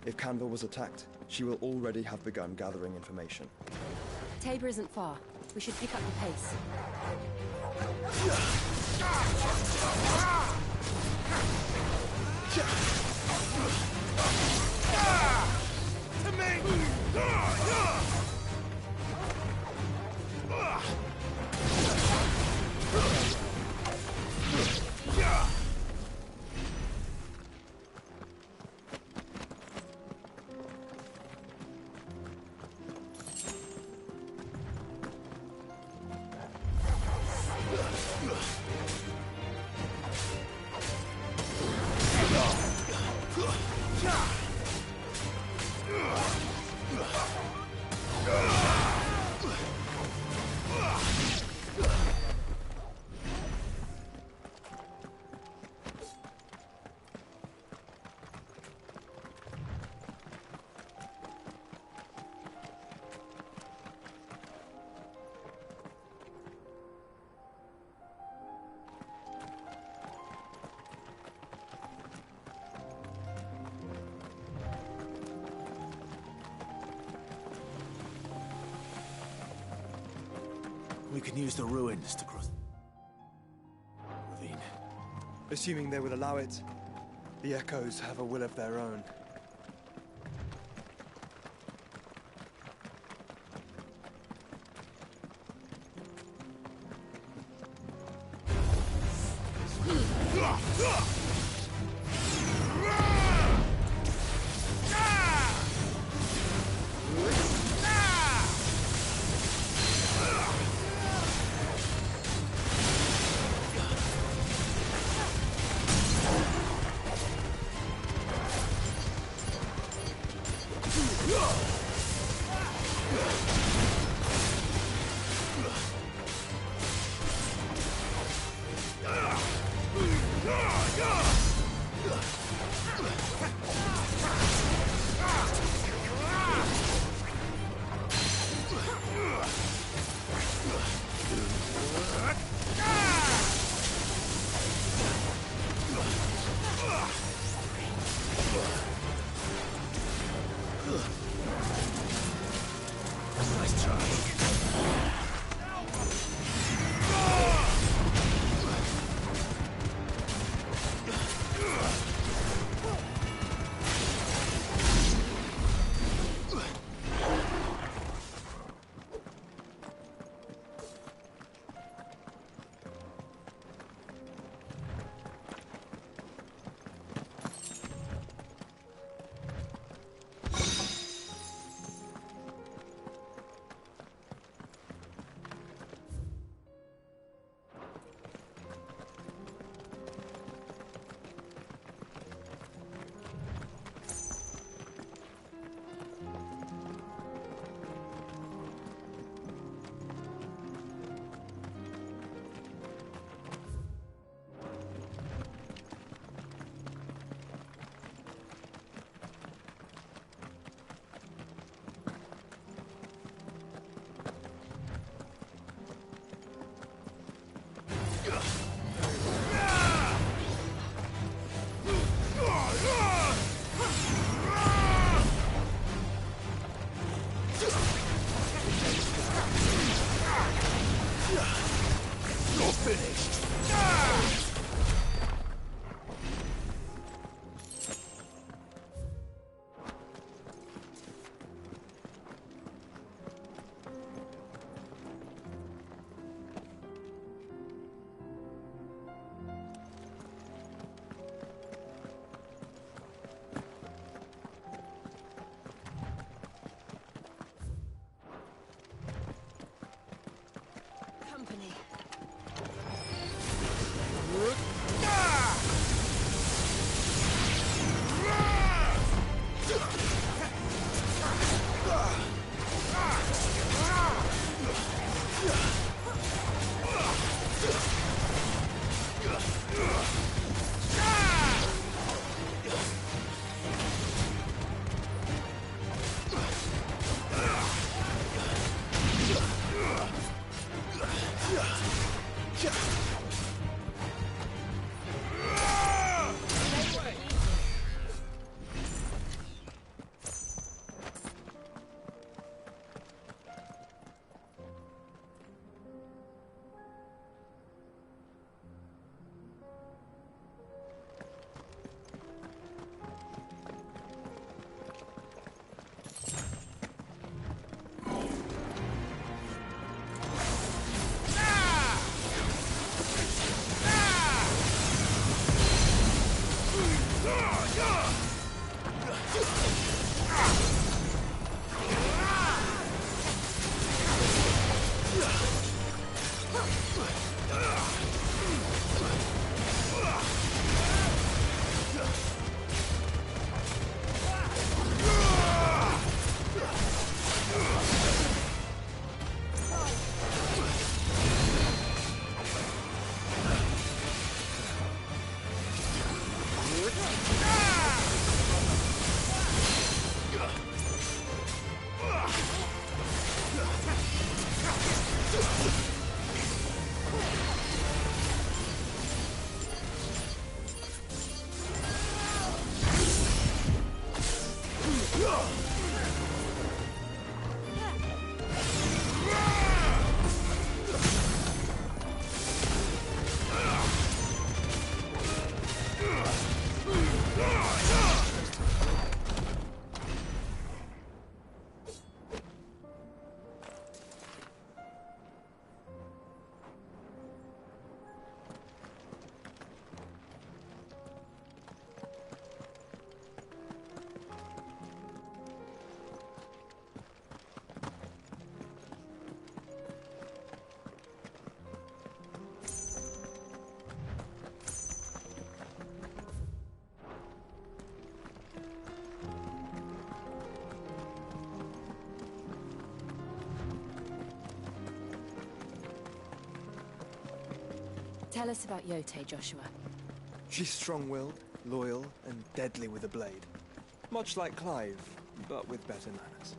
If Canville was attacked, she will already have begun gathering information. Tabor isn't far. We should pick up the pace. To me! We can use the ruins to cross the ravine. Assuming they would allow it, the Echoes have a will of their own. Tell us about Yote, Joshua. She's strong-willed, loyal, and deadly with a blade. Much like Clive, but with better manners.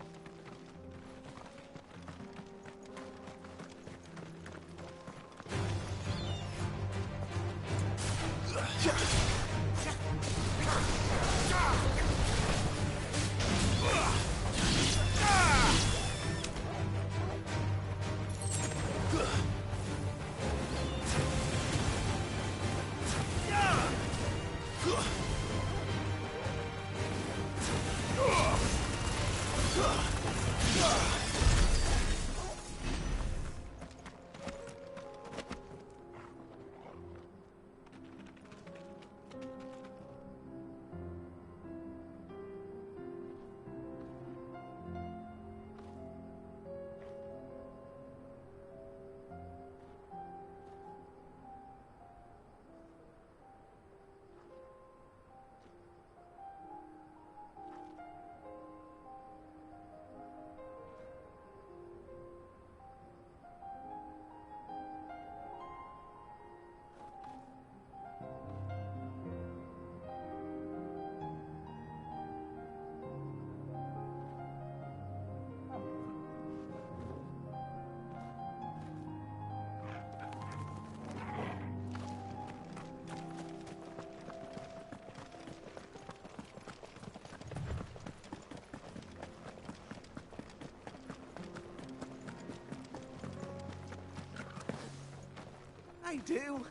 I do.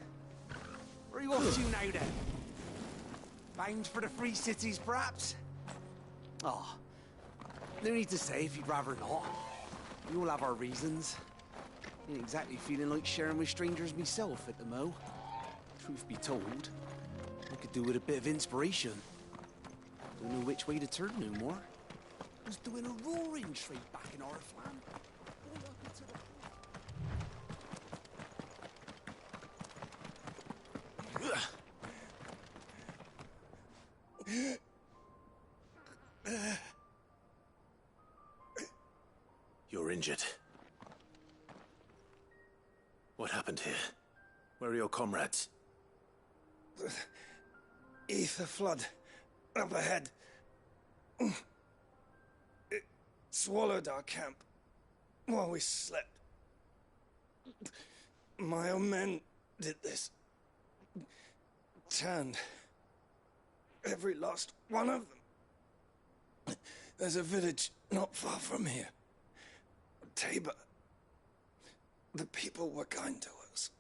Where are you off to now, then? Bound for the Free Cities, perhaps? Oh, no need to say if you'd rather not. We all have our reasons. Ain't exactly feeling like sharing with strangers myself at the mo. Truth be told, I could do with a bit of inspiration. Don't know which way to turn no more. Was doing a roaring trade back in Oriflan. All up into the... You're injured. What happened here? Where are your comrades? The ether flood up ahead. It swallowed our camp while we slept. My own men did this. Turned every last one of them. There's a village not far from here. Tabor. The people were kind to us.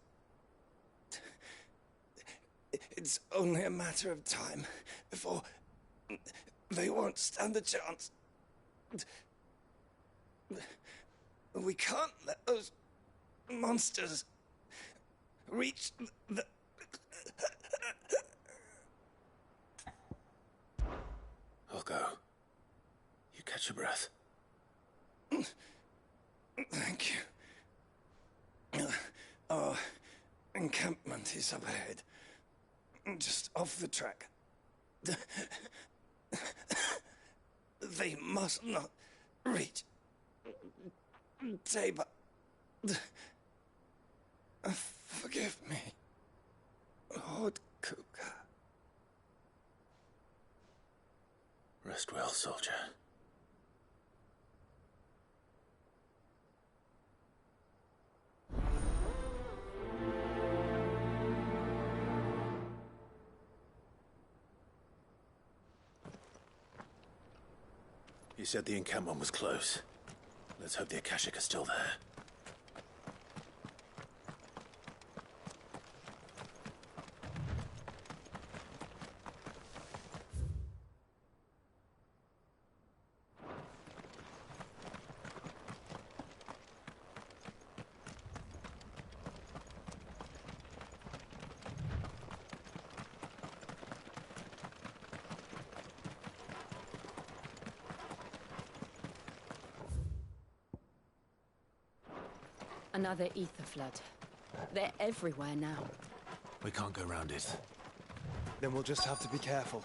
It's only a matter of time before they won't stand a chance. We can't let those monsters reach the... I'll go. You catch your breath. Thank you. Our encampment is up ahead. Just off the track. They must not reach Tabor. Forgive me, Lord Kuka. Rest well, soldier. He said the encampment was close. Let's hope the Akashic are still there. Another ether flood. They're everywhere now. We can't go around it. Then we'll just have to be careful.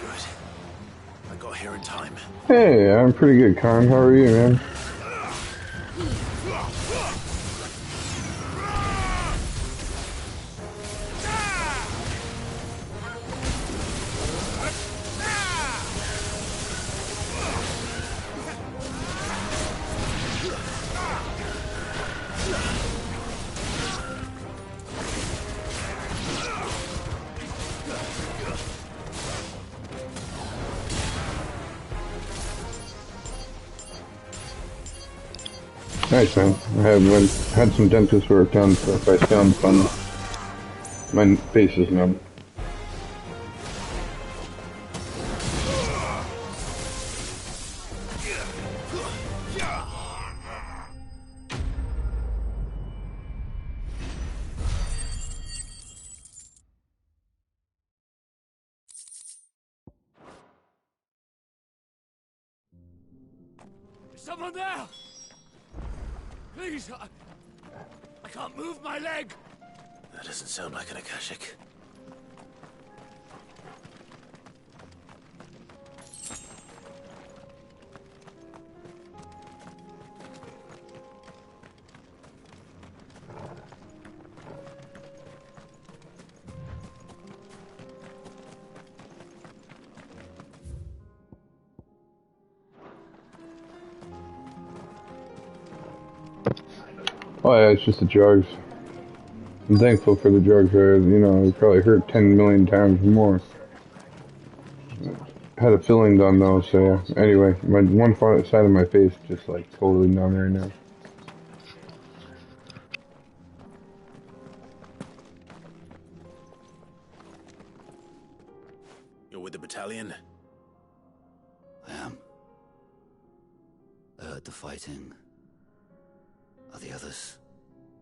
Good. I got here in time. Hey, I'm pretty good, Con. How are you, man? Nice, man. Had some dentist work done, so if I sound fun, my face is numb. Is someone there? Please, I can't move my leg. That doesn't sound like an Akashic. Oh yeah, it's just the drugs. I'm thankful for the drugs. You know, it probably hurt 10 million times more. Had a filling done though, so yeah. Anyway, my one side of my face just like totally numb right now. You're with the battalion? I am. I heard the fighting. Are the others?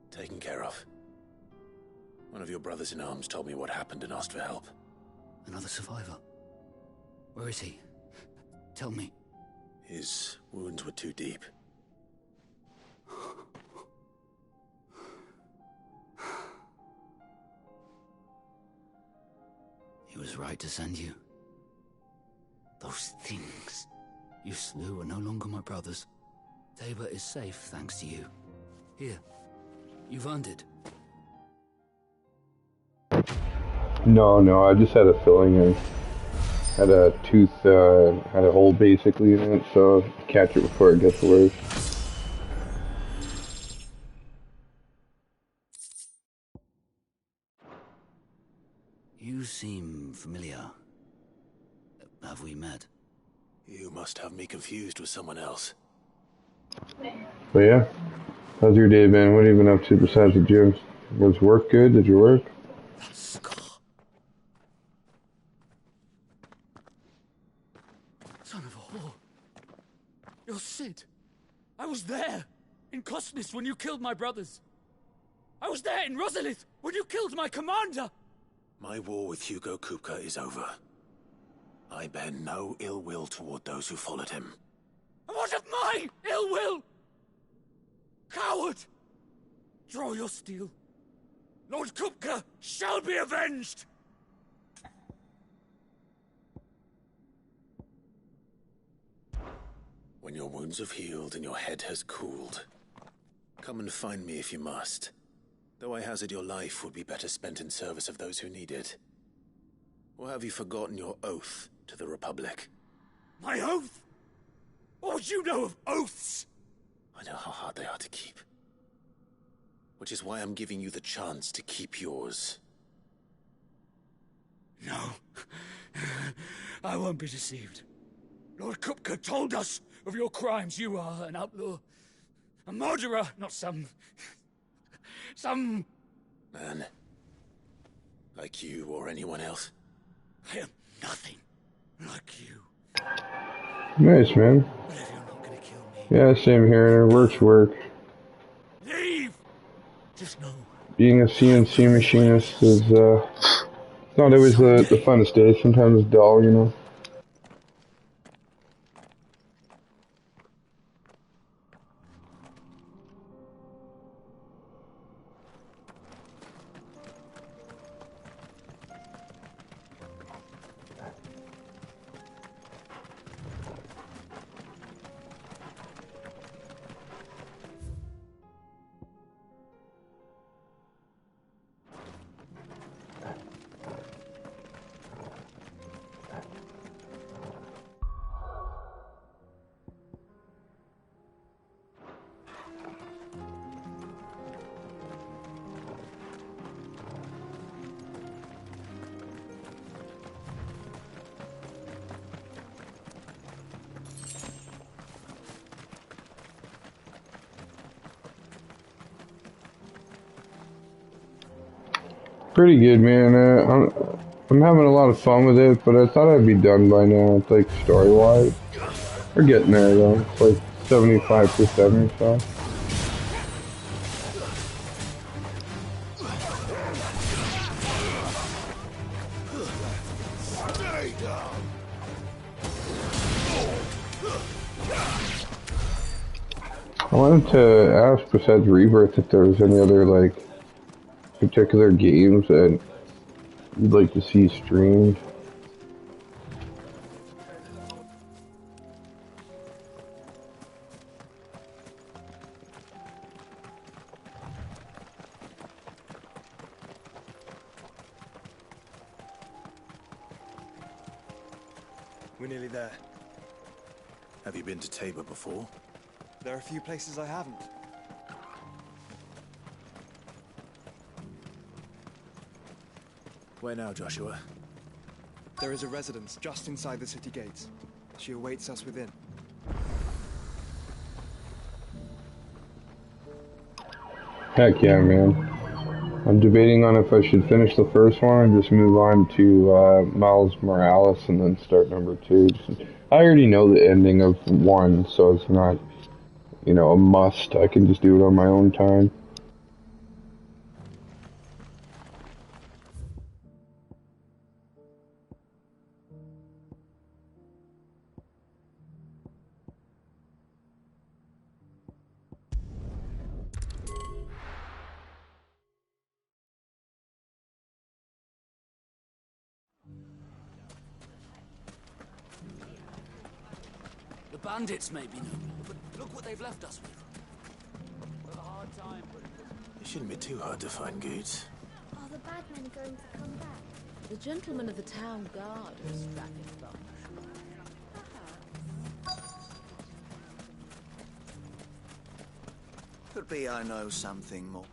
Taken care of. One of your brothers in arms told me what happened and asked for help. Another survivor? Where is he? Tell me. His wounds were too deep. He was right to send you. Those things you slew are no longer my brothers. Tabor is safe thanks to you. Here, you've earned it. No, I just had a filling and had a tooth, had a hole basically in it, so catch it before it gets worse. You seem familiar. Have we met? You must have me confused with someone else. But yeah, how's your day been? What have you been up to besides the gym? Was work good? Did you work? That scar. Son of a whore. You're Sid. I was there in Cosnis when you killed my brothers. I was there in Rosalith when you killed my commander. My war with Hugo Kupka is over. I bear no ill will toward those who followed him. And what of my ill will? Coward! Draw your steel. Lord Kupka shall be avenged! When your wounds have healed and your head has cooled, come and find me if you must. Though I hazard your life would be better spent in service of those who need it. Or have you forgotten your oath to the Republic? My oath? What would you know of oaths? I know how hard they are to keep. Which is why I'm giving you the chance to keep yours. No. I won't be deceived. Lord Kupka told us of your crimes. You are an outlaw. A murderer, not some... Man. Like you or anyone else. I am nothing like you. Nice, man. Yeah, same here. Work's work. Leave! Just know. Being a CNC machinist is, it's not always the funnest day. Sometimes it's dull, you know. Pretty good, man. I'm having a lot of fun with it, but I thought I'd be done by now. It's like story-wise, we're getting there though. It's like 75% or so. I wanted to ask, besides Rebirth, if there was any other like particular games that you'd like to see streamed. We're nearly there. Have you been to Tabor before? There are a few places I haven't. Where now, Joshua? There is a residence just inside the city gates. She awaits us within. Heck yeah, man. I'm debating on if I should finish the first one and just move on to Miles Morales and then start number 2. I already know the ending of 1, so it's not, you know, a must. I can just do it on my own time. The bandits may be noble, but look what they've left us with. We'll have a hard time putting this... It shouldn't be too hard to find goods. Are the bad men going to come back? The gentlemen of the town guard are a strapping bunch. Could be I know something more.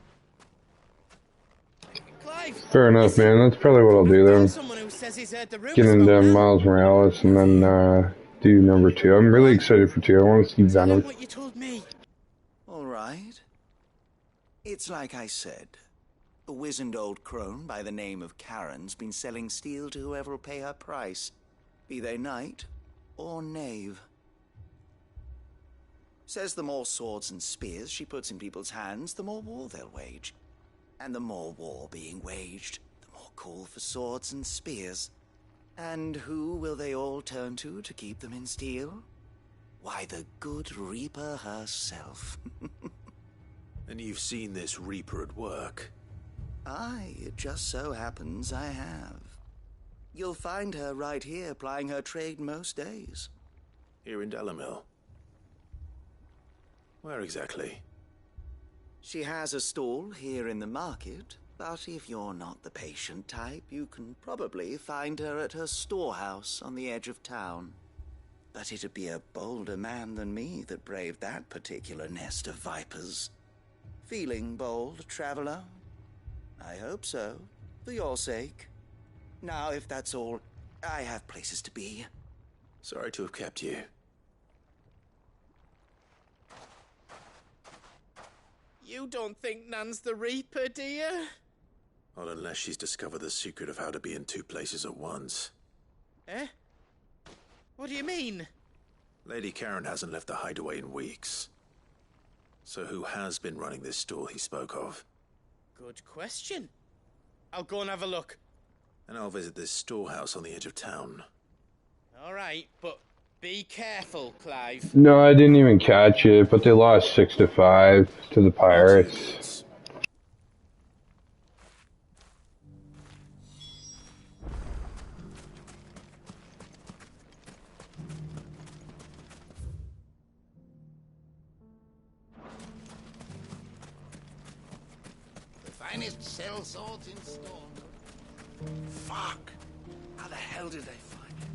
Clive! Fair enough, man. That's probably what I'll do then. Someone who says he's heard the rumors Get into about Miles Morales and then do number 2. I'm really excited for 2. I want to see Venom. what you told me. All right. It's like I said. A wizened old crone by the name of Karen's been selling steel to whoever will pay her price, be they knight or knave. Says the more swords and spears she puts in people's hands, the more war they'll wage. And the more war being waged, the more call for swords and spears. And who will they all turn to keep them in steel? Why, the good Reaper herself. And you've seen this Reaper at work? Aye, it just so happens I have. You'll find her right here plying her trade most days. Here in Dalimil? Where exactly? She has a stall here in the market, but if you're not the patient type, you can probably find her at her storehouse on the edge of town. But it'd be a bolder man than me that braved that particular nest of vipers. Feeling bold, traveler? I hope so, for your sake. Now, if that's all I have places to be. Sorry to have kept you. You don't think Nan's the Reaper, do you? Not unless she's discovered the secret of how to be in two places at once. Eh? What do you mean? Lady Karen hasn't left the hideaway in weeks. So who has been running this stall he spoke of? Good question. I'll go and have a look. And I'll visit this storehouse on the edge of town. All right, but be careful, Clive. No, I didn't even catch it, but they lost 6-5 to the Pirates. The finest cell swords in stone. Fuck! How the hell did they find it?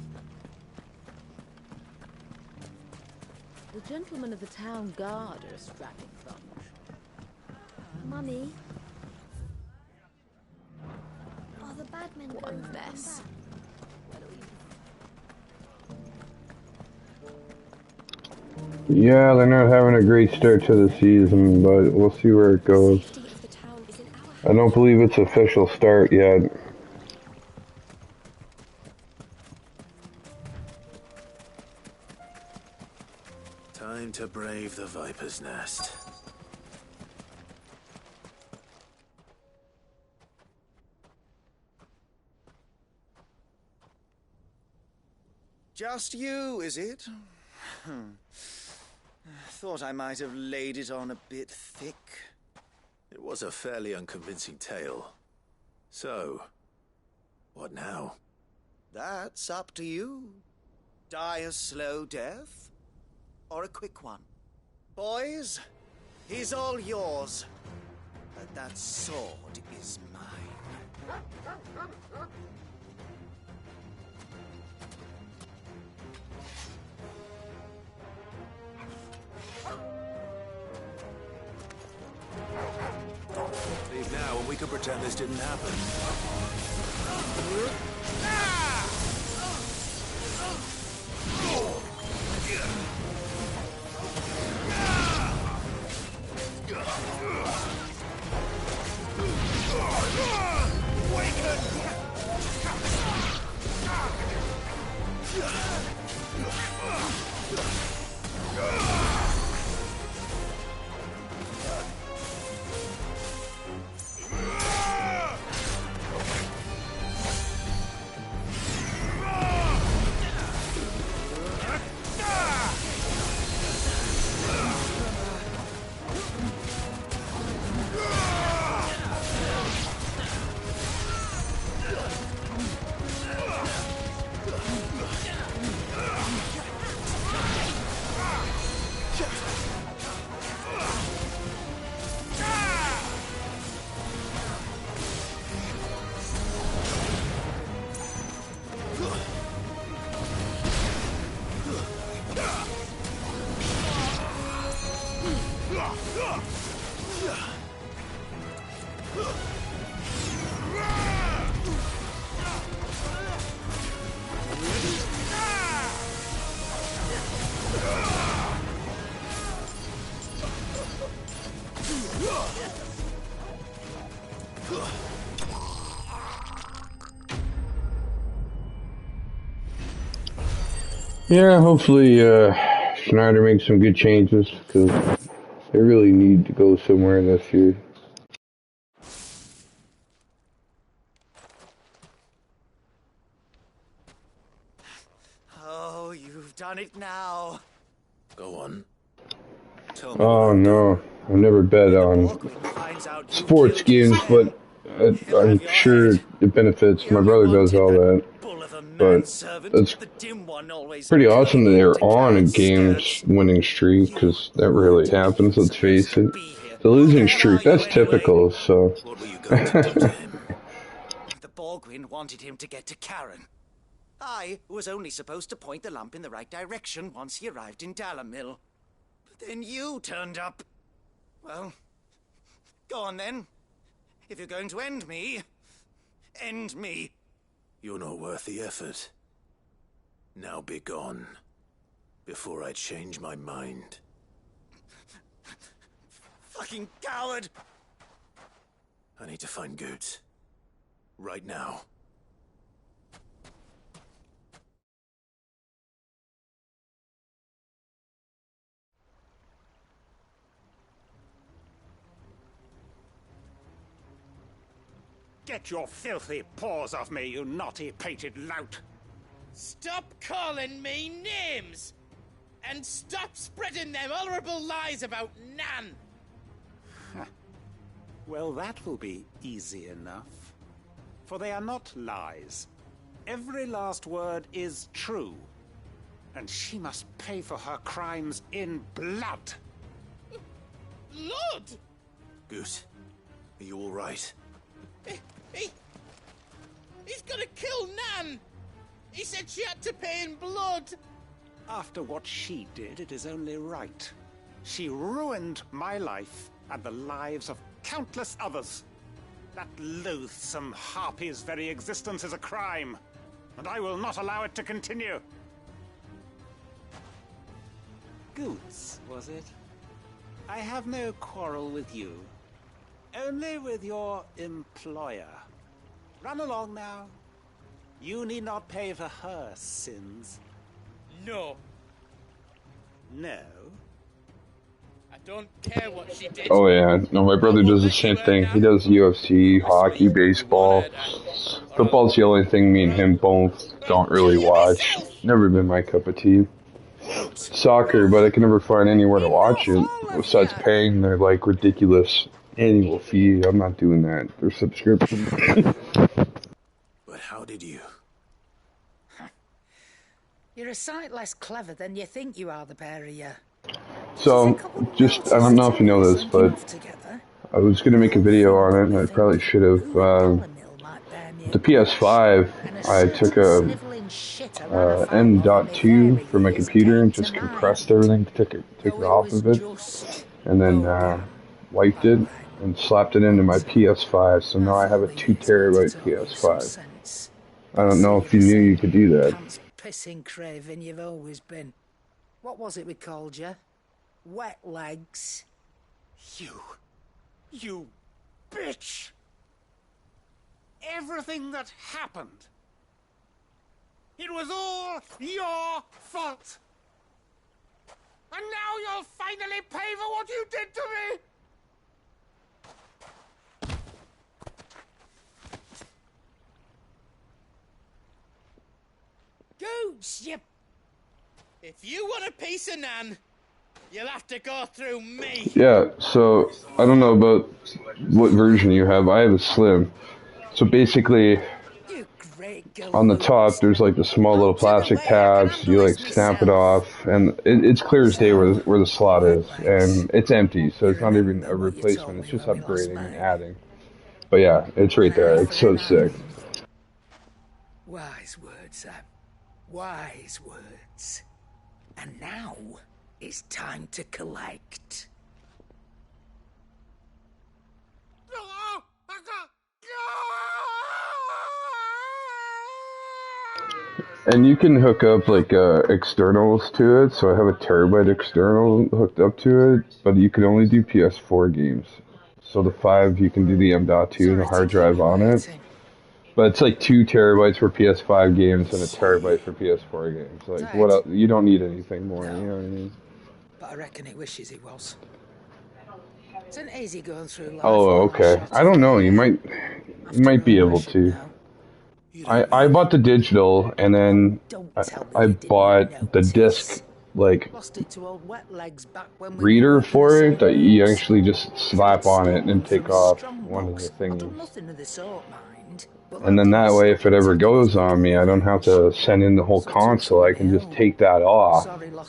The gentlemen of the town guard are a strapping bunch. Mummy? Are the bad men What a going to come mess. back? Yeah, they're not having a great start to the season, but we'll see where it goes. I don't believe it's official start yet. Time to brave the Viper's Nest. Just you, is it? Thought I might have laid it on a bit thick. It was a fairly unconvincing tale. So, what now? That's up to you. Die a slow death, or a quick one. Boys, he's all yours. But that sword is mine. Leave now and we can pretend this didn't happen. Yeah, hopefully Schneider makes some good changes, because they really need to go somewhere this year. Oh, you've done it now. Go on. Tell me. Oh no, I've never bet on sports games, but I'm sure it benefits. My brother does all that. But it's pretty awesome that they're on a game's winning streak, because that rarely happens, let's face it. The losing streak, that's typical, so... The Borgwyn wanted him to get to Karen. I was only supposed to point the lamp in the right direction once he arrived in Dalamil. But then you turned up. Well, go on then. If you're going to end me, end me. You're not worth the effort. Now be gone, before I change my mind. Fucking coward! I need to find Goots. Right now. Get your filthy paws off me, you naughty-pated lout! Stop calling me names! And stop spreading them horrible lies about Nan! Well, that will be easy enough. For they are not lies. Every last word is true. And she must pay for her crimes in blood. Blood? Goose, are you all right? He's gonna kill Nan! He said she had to pay in blood! After what she did, it is only right. She ruined my life and the lives of countless others. That loathsome harpy's very existence is a crime, and I will not allow it to continue. Goots, was it? I have no quarrel with you. Only with your employer. Run along now. You need not pay for her sins. No. No? I don't care what she did. Oh yeah, no, my brother does the same thing. He does UFC, hockey, baseball. Football's the only thing me and him both don't really watch. Never been my cup of tea. Soccer, but I can never find anywhere to watch it besides paying their like ridiculous annual fee. I'm not doing that. Their subscription. But how did you? You're a sight less clever than you think you are, the pair of you. So, just, I don't know if you know this, but I was going to make a video on it, and I probably should have. The ps5, I took a M.2 for my computer and just compressed everything, took it off of it, and then wiped it and slapped it into my ps5, so now I have a 2 terabyte ps5. I don't know if you knew you could do that. Pissing craven you've always been. What was it we called you? Wet legs. You bitch! Everything that happened, it was all your fault! And now you'll finally pay for what you did to me! Goots, you... If you want a piece of Nan, you'll have to go through me. Yeah, so I don't know about what version you have. I have a Slim. So basically, on the top, there's like the small little plastic tabs. You like snap it off, and it's clear as day where the slot is, and it's empty, so it's not even a replacement. It's just upgrading and adding. But yeah, it's right there. It's so sick. Wise words, Sam. Wise words. And now it's time to collect. And you can hook up like externals to it, so I have a terabyte external hooked up to it, but you can only do PS4 games. So the 5, you can do the M.2 and the hard drive on it. But it's like 2 terabytes for PS5 games and a terabyte for PS4 games. Like, what else? You don't need anything more, you know what I mean? But I reckon it wishes it was. It's an easy going through life. Oh, okay. I don't know, you might be able to. I bought the digital, and then I bought the disc, like, reader for it that you actually just slap on it and take off one of the thingies. And then that way, if it ever goes on me, I don't have to send in the whole console. I can just take that off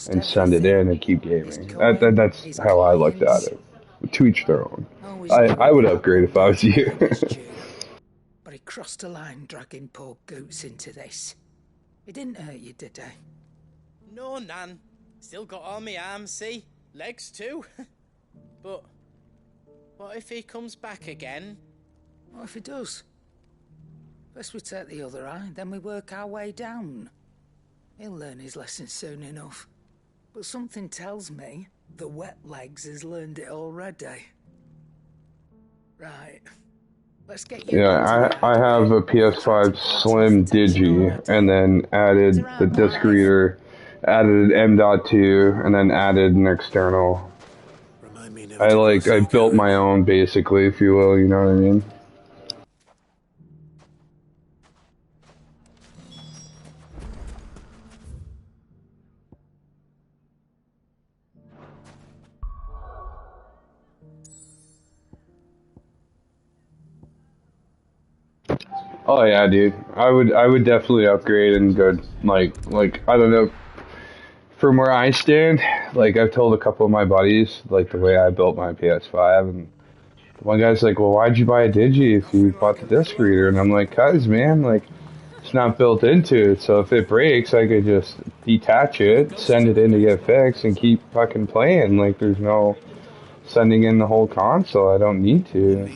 and send it in and keep gaming. That's how I looked at it. To each their own. I would upgrade if I was you. But he crossed a line dragging poor Goots into this. It didn't hurt you, did it? No, Nan. Still got all my arms, see? Legs too. But what if he comes back again? What if he does? First we take the other eye, then we work our way down. He'll learn his lesson soon enough. But something tells me the wet legs has learned it already. Right. Let's get you back Yeah, to I have a PS5 Slim Digi, and then added the disc reader, added M.2, and then added an external. I built my own, basically, if you will, you know what I mean? Oh yeah, dude. I would definitely upgrade and go like I don't know. From where I stand, like I've told a couple of my buddies like the way I built my PS5, and one guy's like, "Well, why'd you buy a Digi if you bought the disc reader?" And I'm like, "Cause man, like it's not built into it. So if it breaks, I could just detach it, send it in to get fixed, and keep fucking playing. Like there's no sending in the whole console. I don't need to."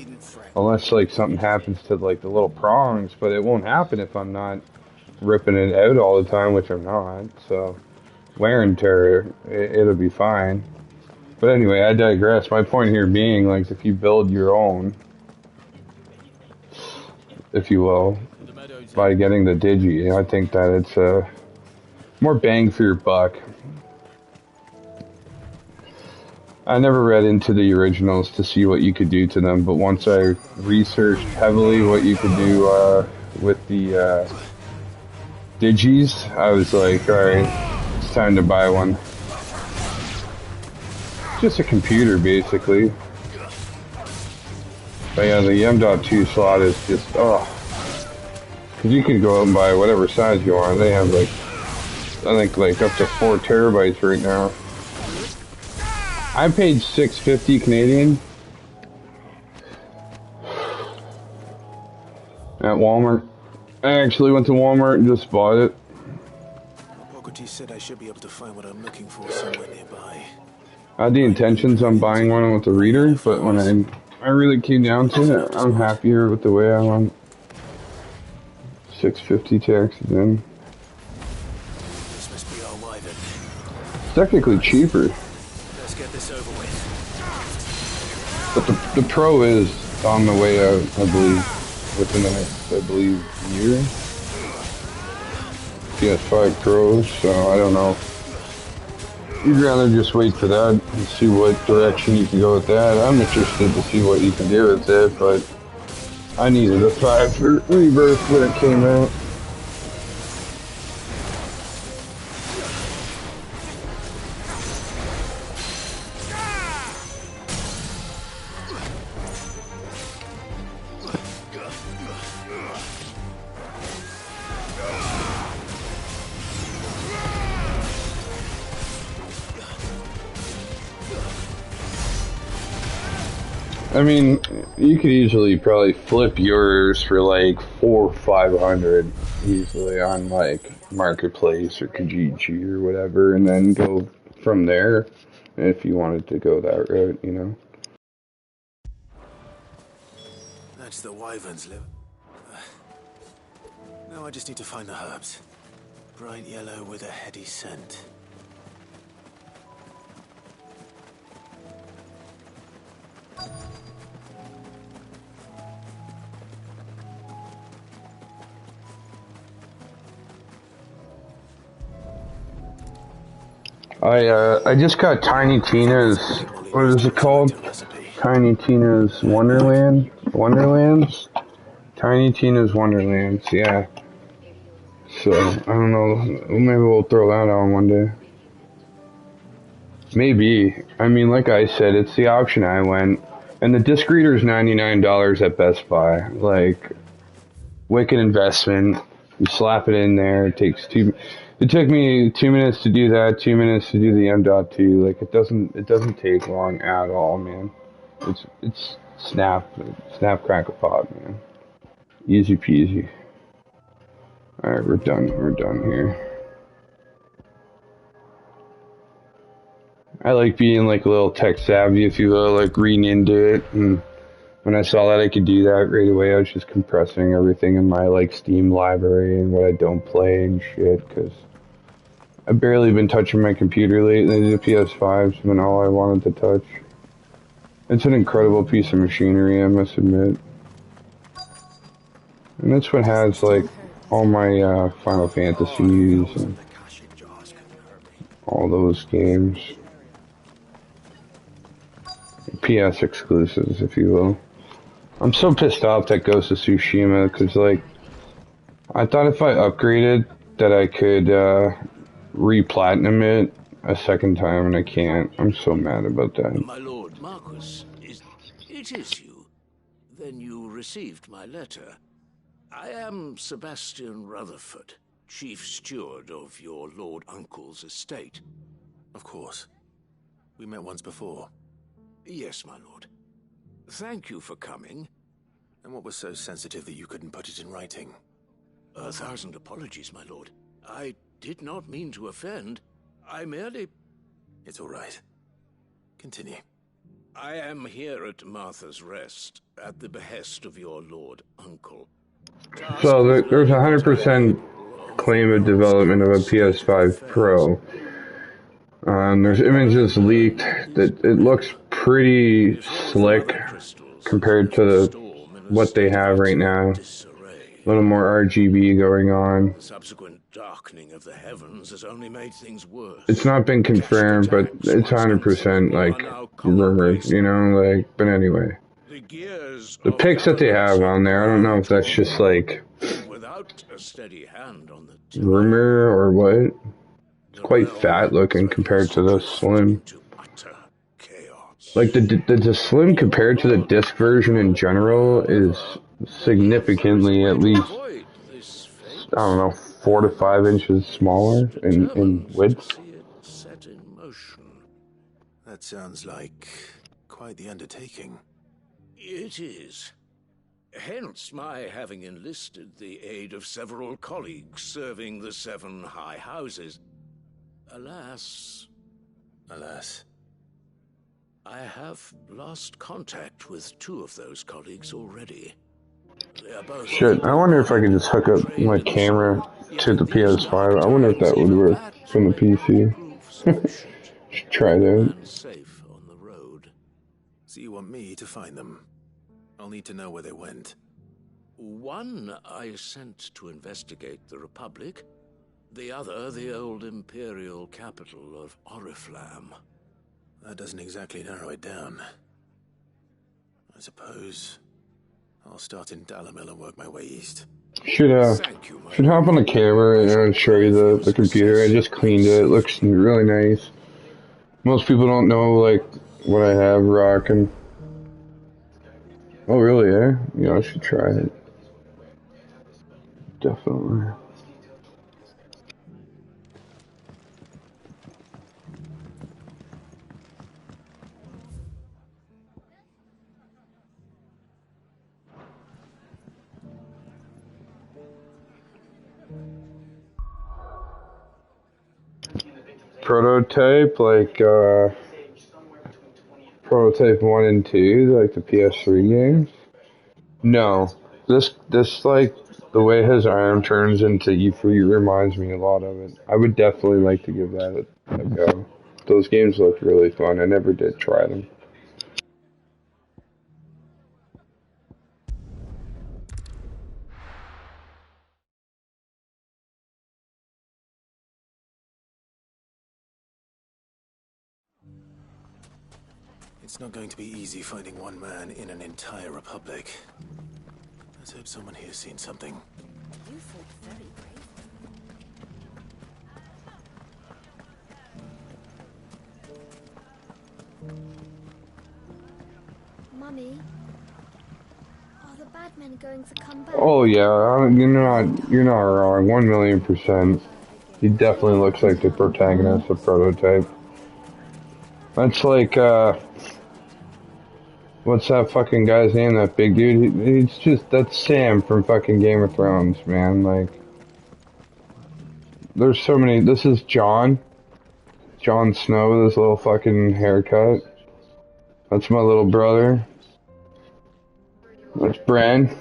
Unless like something happens to like the little prongs, but it won't happen if I'm not ripping it out all the time, which I'm not. So wear and tear, it'll be fine. But anyway, I digress. My point here being, like, if you build your own, if you will, by getting the Digi, I think that it's more bang for your buck. I never read into the originals to see what you could do to them, but once I researched heavily what you could do with the Digis, I was like, alright, it's time to buy one. Just a computer, basically. But yeah, the M.2 slot is just, oh. Because you can go out and buy whatever size you want. They have like, I think like up to 4 terabytes right now. I paid $6.50 Canadian at Walmart. I actually went to Walmart and just bought it. Hippocrates said I should be able to find what I'm looking for somewhere nearby. I had the intentions on buying one with a reader, but when I really came down to it, I'm happier with the way I went. $6.50 taxes in. This must be our wyvern. It's technically cheaper. Let's get this over with. But the Pro is on the way out, I believe, within the next, I believe, year. PS5 Pro, so I don't know. You'd rather just wait for that and see what direction you can go with that. I'm interested to see what you can do with it, but I needed a 5 for Rebirth when it came out. I mean, you could easily probably flip yours for like 400 or 500 easily on like Marketplace or Kijiji or whatever, and then go from there if you wanted to go that route, you know. That's the wyvern's liver. Now I just need to find the herbs. Bright yellow with a heady scent. I just got Tiny Tina's, what is it called? Tiny Tina's Wonderlands? Tiny Tina's Wonderlands, yeah. So, I don't know, maybe we'll throw that on one day. Maybe. I mean, like I said, it's the option I went. And the disc reader is $99 at Best Buy. Like, wicked investment. You slap it in there, it takes it took me 2 minutes to do that, 2 minutes to do the M.2. Like it doesn't take long at all, man. It's snap crack a pop, man. Easy peasy. Alright, we're done here. I like being like a little tech savvy, if you will, like reading into it, and when I saw that I could do that right away, I was just compressing everything in my like Steam library and what I don't play and shit, because I've barely been touching my computer lately. The PS5's been all I wanted to touch. It's an incredible piece of machinery, I must admit. And this one has, like, all my Final Fantasies and all those games. PS exclusives, if you will. I'm so pissed off that Ghost of Tsushima, because, like, I thought if I upgraded that I could re-platinum it a second time, and I can't. I'm so mad about that. My lord Marquis, it is you. Then you received my letter. I am Sebastian Rutherford, chief steward of your lord uncle's estate. Of course. We met once before. Yes, my lord. Thank you for coming. And what was so sensitive that you couldn't put it in writing? 1,000 apologies, my lord. I did not mean to offend. I merely... It's all right. Continue. I am here at Martha's Rest, at the behest of your lord uncle. So there's 100% claim of development of a PS5 Pro. There's images leaked that it looks pretty slick compared to what they have right now. A little more RGB going on. The subsequent darkening of the heavens has only made things worse. It's not been confirmed, but it's 100% like rumored, you know, like, but anyway. The pics that they have on there, I don't know if that's just like without a steady hand on the rumor or what. It's quite fat looking compared to the Slim. Like the Slim compared to the disc version in general is significantly at least, I don't know, 4 to 5 inches smaller in width. That sounds like quite the undertaking. It is. Hence my having enlisted the aid of several colleagues serving the 7 high houses. Alas, I have lost contact with 2 of those colleagues already. They are both... Shit, I wonder if I could just hook up my camera to the PS5. I wonder if that would work from the PC. Should try that. Safe on the road. So you want me to find them? I'll need to know where they went. One I sent to investigate the Republic. The other, the old imperial capital of Oriflamme. That doesn't exactly narrow it down. I suppose I'll start in Dalimil and work my way east. Should hop on the camera and show you the computer. I just cleaned it. It looks really nice. Most people don't know like what I have rocking. Oh really, eh? Yeah, I should try it. Definitely. Prototype, like, Prototype 1 and 2, like the PS3 games? No. This, like, the way his arm turns into E3 reminds me a lot of it. I would definitely like to give that a go. Those games look really fun. I never did try them. It's not going to be easy finding one man in an entire republic. Let's hope someone here's seen something. You fought very brave. Mummy, are the bad men going to come back? Oh yeah, you're not wrong. 1,000,000%. He definitely looks like the protagonist of Prototype. That's like, what's that fucking guy's name, that big dude? That's Sam from fucking Game of Thrones, man, like. There's so many, this is Jon Snow with his little fucking haircut. That's my little brother. That's Bran.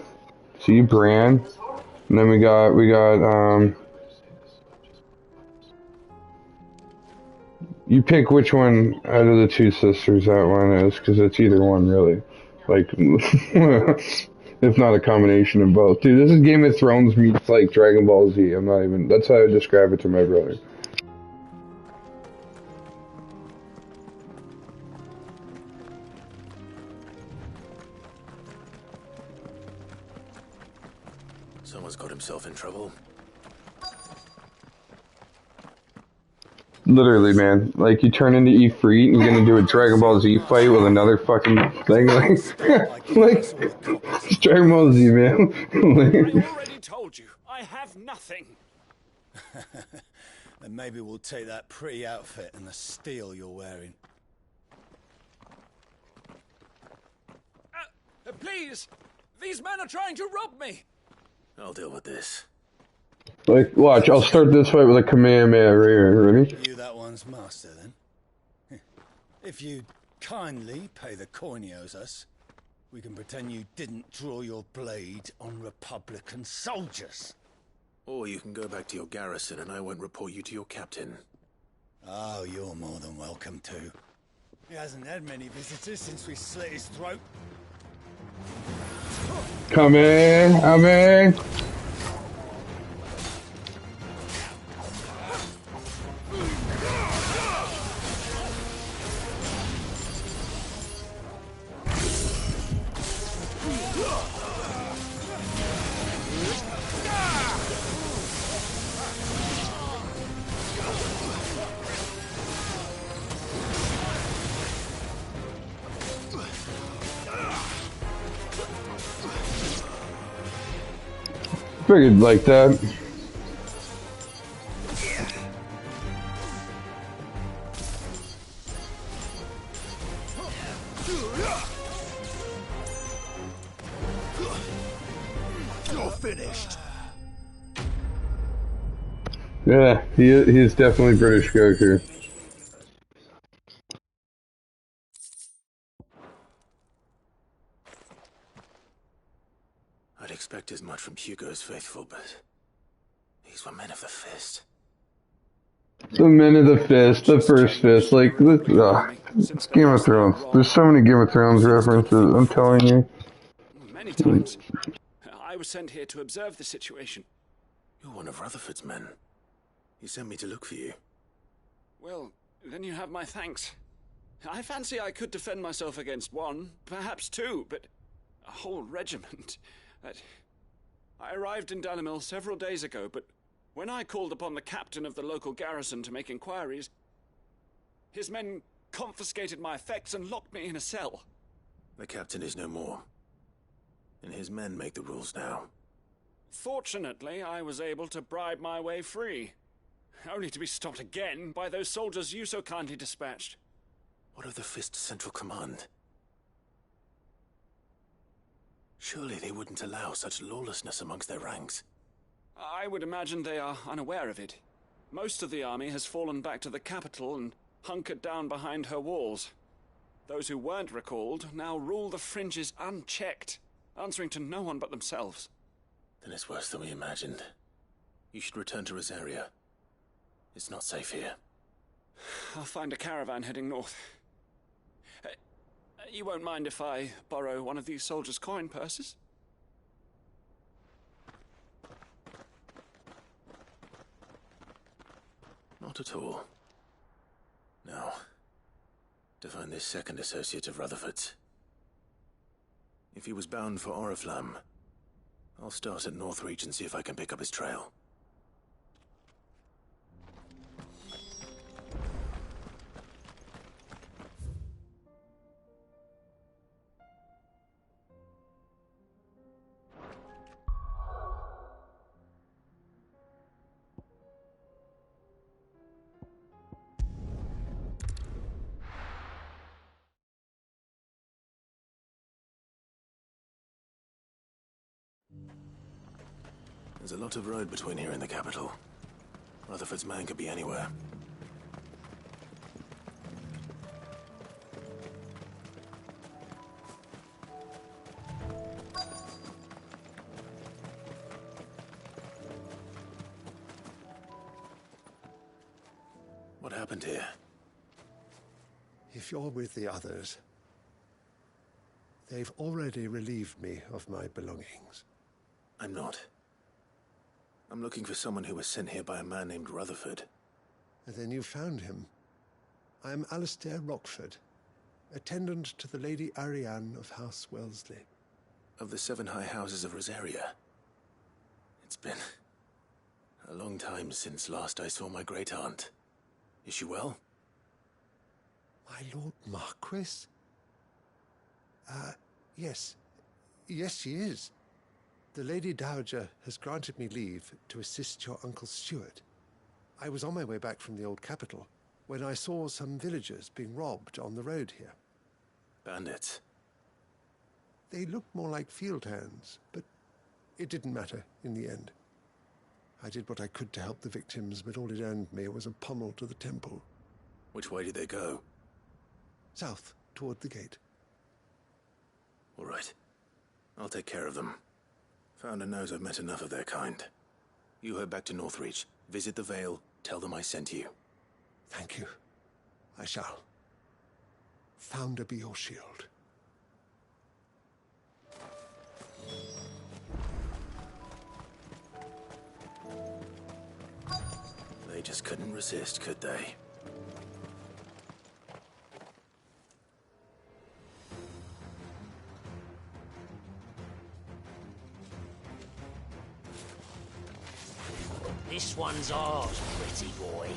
See, Bran. And then we got, You pick which one out of the two sisters that one is, because it's either one, really. Like, if not a combination of both. Dude, this is Game of Thrones meets, like, Dragon Ball Z. I'm not even... That's how I would describe it to my brother. Someone's got himself in trouble. Literally, man. Like, you turn into Ifrit and you're gonna do a Dragon Ball Z fight with another fucking thing. Like it's Dragon Ball Z, man. I already told you, I have nothing. Then maybe we'll take that pretty outfit and the steel you're wearing. Please! These men are trying to rob me! I'll deal with this. Like, watch, I'll start this fight with a Kamehameha right here. Ready? You that one's master, then? If you'd kindly pay the coin he owes us, we can pretend you didn't draw your blade on Republican soldiers. Or you can go back to your garrison and I won't report you to your captain. Oh, you're more than welcome to. He hasn't had many visitors since we slit his throat. Kamehameha! Figured like that. You're finished. Yeah, he is definitely British Goku. I'd expect as much from Hugo's faithful, but these were men of the fist. The Men of the Fist, the first fist, like, it's Game of Thrones. There's so many Game of Thrones references, I'm telling you. Many times. I was sent here to observe the situation. You're one of Rutherford's men. He sent me to look for you. Well, then you have my thanks. I fancy I could defend myself against one, perhaps two, but a whole regiment. I arrived in Dalimil several days ago, but when I called upon the captain of the local garrison to make inquiries, his men confiscated my effects and locked me in a cell. The captain is no more, and his men make the rules now. Fortunately, I was able to bribe my way free, only to be stopped again by those soldiers you so kindly dispatched. What of the Fist Central Command? Surely they wouldn't allow such lawlessness amongst their ranks. I would imagine they are unaware of it. Most of the army has fallen back to the capital and hunkered down behind her walls. Those who weren't recalled now rule the fringes unchecked, answering to no one but themselves. Then it's worse than we imagined. You should return to Rosaria. It's not safe here. I'll find a caravan heading north. You won't mind if I borrow one of these soldiers' coin purses? Not at all. Now, to find this second associate of Rutherford's. If he was bound for Oriflamme, I'll start at Northreach and see if I can pick up his trail. There's a lot of road between here and the capital. Rutherford's man could be anywhere. What happened here? If you're with the others, they've already relieved me of my belongings. I'm not. I'm looking for someone who was sent here by a man named Rutherford. And then you found him. I am Alistair Rockford, attendant to the Lady Ariane of House Wellesley. Of the 7 high houses of Rosaria. It's been a long time since last I saw my great-aunt. Is she well? My Lord Marquis? Yes. Yes, she is. The Lady Dowager has granted me leave to assist your Uncle Stuart. I was on my way back from the old capital when I saw some villagers being robbed on the road here. Bandits? They looked more like field hands, but it didn't matter in the end. I did what I could to help the victims, but all it earned me was a pommel to the temple. Which way did they go? South, toward the gate. All right. I'll take care of them. Founder knows I've met enough of their kind. You head back to Northreach, visit the Vale, tell them I sent you. Thank you. I shall. Founder be your shield. They just couldn't resist, could they? This one's ours, pretty boy.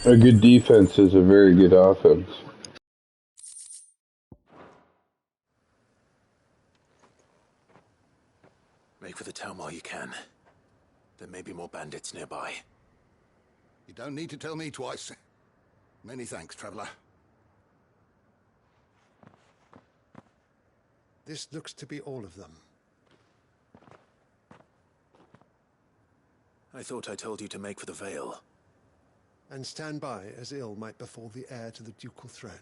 A good defense is a very good offense. Make for the town while you can. There may be more bandits nearby. You don't need to tell me twice. Many thanks, traveler. This looks to be all of them. I thought I told you to make for the Vale. And stand by as ill might befall the heir to the ducal throne.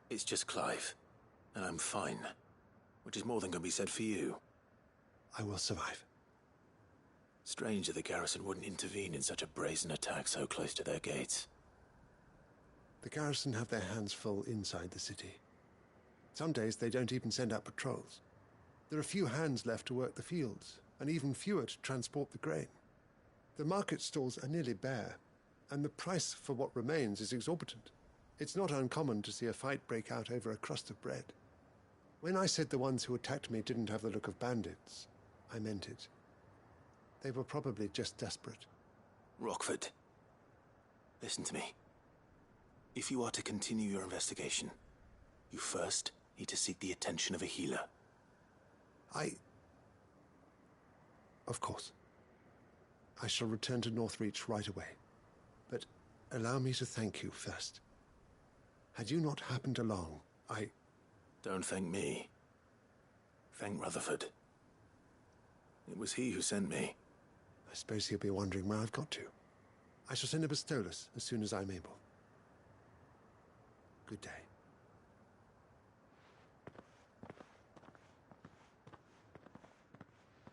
It's just Clive, and I'm fine. Which is more than can be said for you. I will survive. Strange that the garrison wouldn't intervene in such a brazen attack so close to their gates. The garrison have their hands full inside the city. Some days they don't even send out patrols. There are few hands left to work the fields, and even fewer to transport the grain. The market stalls are nearly bare, and the price for what remains is exorbitant. It's not uncommon to see a fight break out over a crust of bread. When I said the ones who attacked me didn't have the look of bandits, I meant it. They were probably just desperate. Rockford, listen to me. If you are to continue your investigation, you first need to seek the attention of a healer. Of course. I shall return to Northreach right away. But allow me to thank you first. Had you not happened along, Don't thank me. Thank Rutherford. It was he who sent me. I suppose he'll be wondering where I've got to. I shall send a Bastolus as soon as I'm able. Good day.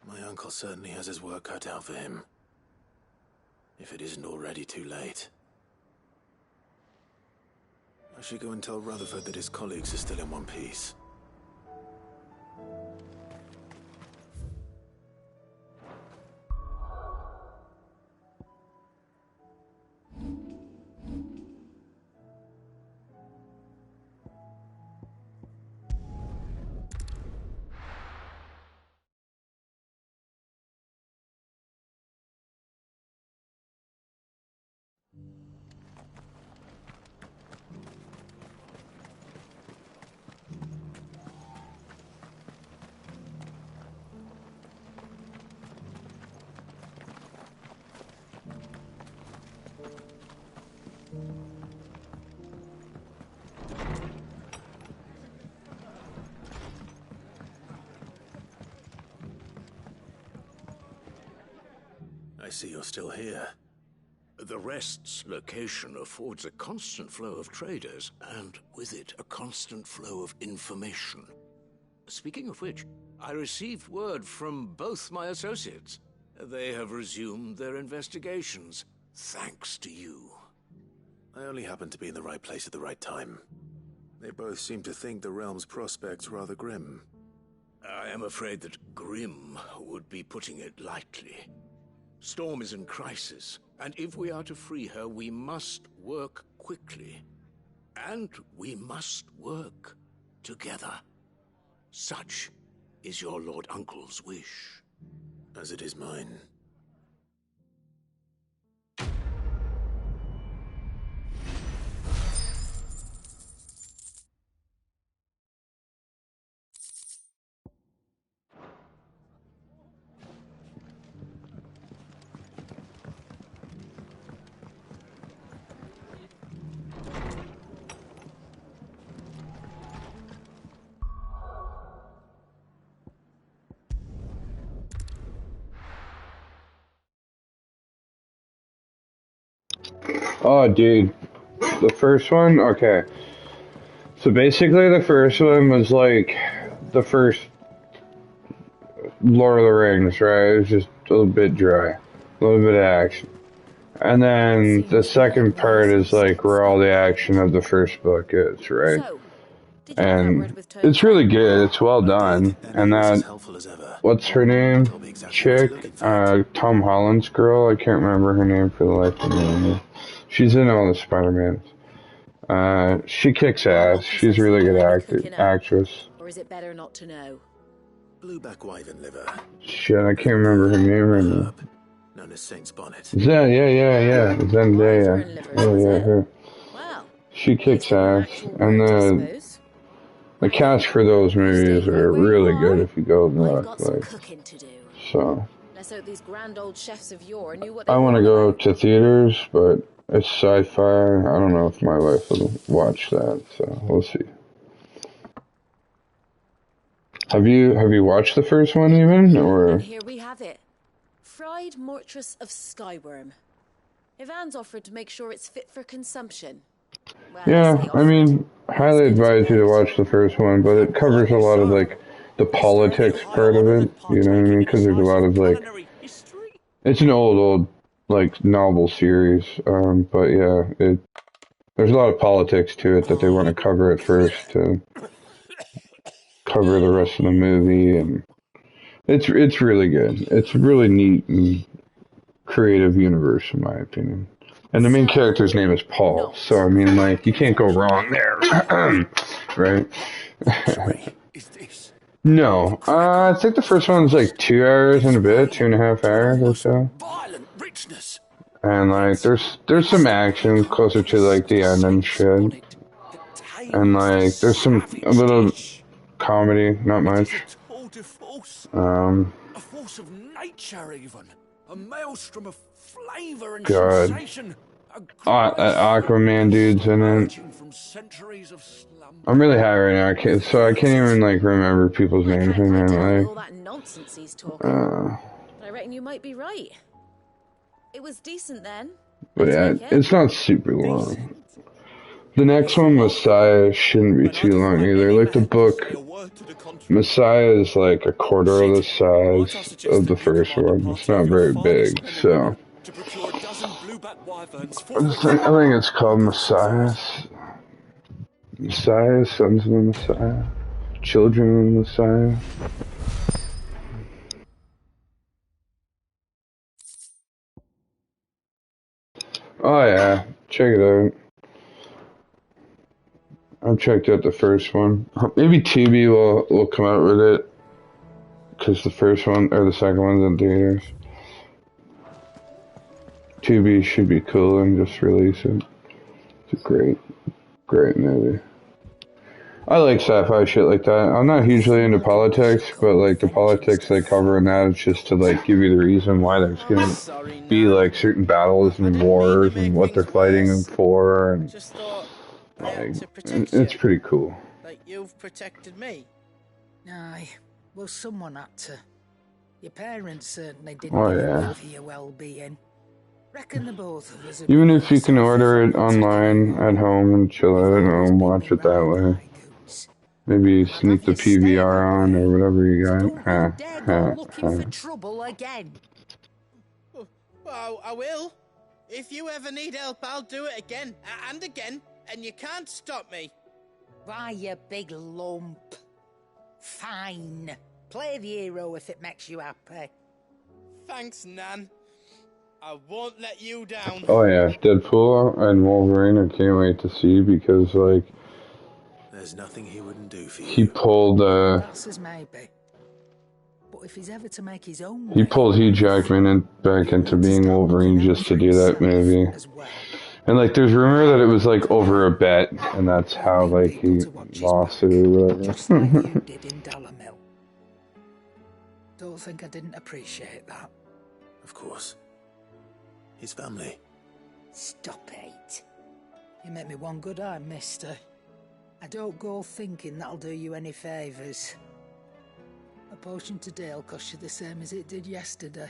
My uncle certainly has his work cut out for him. If it isn't already too late. I should go and tell Rutherford that his colleagues are still in one piece. I see you're still here. The Rest's location affords a constant flow of traders, and with it, a constant flow of information. Speaking of which, I received word from both my associates. They have resumed their investigations, thanks to you. I only happened to be in the right place at the right time. They both seem to think the realm's prospects rather grim. I am afraid that grim would be putting it lightly. Storm is in crisis, and if we are to free her, we must work quickly. And we must work together. Such is your Lord Uncle's wish. As it is mine. Oh, dude. The first one? Okay. So basically the first one was like the first Lord of the Rings, right? It was just a little bit dry. A little bit of action. And then the second part is like where all the action of the first book is, right? And it's really good. It's well done. And that, what's her name? Chick? Tom Holland's girl? I can't remember her name for the life of me. She's in all the Spider-Mans. She kicks ass. She's a really good actress. Or is it better not to know? Blueback wyvern liver. Shit, I can't remember her name right now. Known as Saint's Bonnet. Yeah. Zendaya. Yeah, her. She kicks ass. And the cast for those movies are really good if you go and look. Like, so. Let's hope these grand old chefs of yore knew what I want to go to theaters, but it's sci-fi. I don't know if my wife will watch that, so we'll see. Have you watched the first one even, or? And here we have it. Fried Mortress of Skyworm. Ivan's offered to make sure it's fit for consumption. Well, Yeah, I mean, highly advise you to watch the first one, but it covers a lot of, like, the politics part of it, you know what I mean? Because there's a lot of, like, it's an old, like, novel series, but yeah, there's a lot of politics to it that they want to cover at first to cover the rest of the movie, and it's really good. It's a really neat and creative universe, in my opinion. And the main character's name is Paul, so I mean, like, you can't go wrong there, right? No, I think the first one's like 2 hours and a bit, 2.5 hours or so. And like, there's some action closer to like the end and shit. And like, there's a little comedy, not much. A force of nature, even. A maelstrom of flavor and God. sensation. Aquaman dude's in it. I'm really high right now, so I can't even like remember people's names right now. All that nonsense he's talking. But I reckon you might be right. It was decent then. But yeah, it's not super long. The next one, Messiah, shouldn't be too long either. Like the book, Messiah is like a quarter of the size of the first one. It's not very big, so. I think it's called Messiah. Messiah, Sons of the Messiah, Children of the Messiah. Oh yeah, check it out. I've checked out the first one. Maybe TV will come out with it, because the first one or the second one's in theaters. TV should be cool and just release it. It's a great movie. I like sci-fi shit like that. I'm not hugely into politics, but like the politics they cover in that, it's just to like give you the reason why there's gonna be like certain battles and wars and what they're fighting for, and like it's pretty cool. Like you've protected me. Aye, well, someone had to. Your parents certainly didn't Oh give a yeah. word for your well-being. Reckon the both of us would Even be if you can order it online at home and chill out at home, watch it that way. Maybe sneak the PVR on or whatever you got. dare go looking for trouble again. Oh, I will. If you ever need help, I'll do it again and again, and you can't stop me. Why, you big lump. Fine. Play the hero if it makes you happy. Thanks, Nan. I won't let you down. Oh yeah, Deadpool and Wolverine I can't wait to see because like There's nothing he wouldn't do for you. he pulled That's as maybe. But if he's ever to make his own he pulled Hugh Jackman back into being Wolverine just to do that movie. And like there's rumor that it was like over a bet and that's how like he lost it or whatever. Just like you did in Dalamil. Don't think I didn't appreciate that. Of course. His family. Stop it. You make me one good eye, mister. I don't go thinking that'll do you any favours. A potion today will cost you the same as it did yesterday.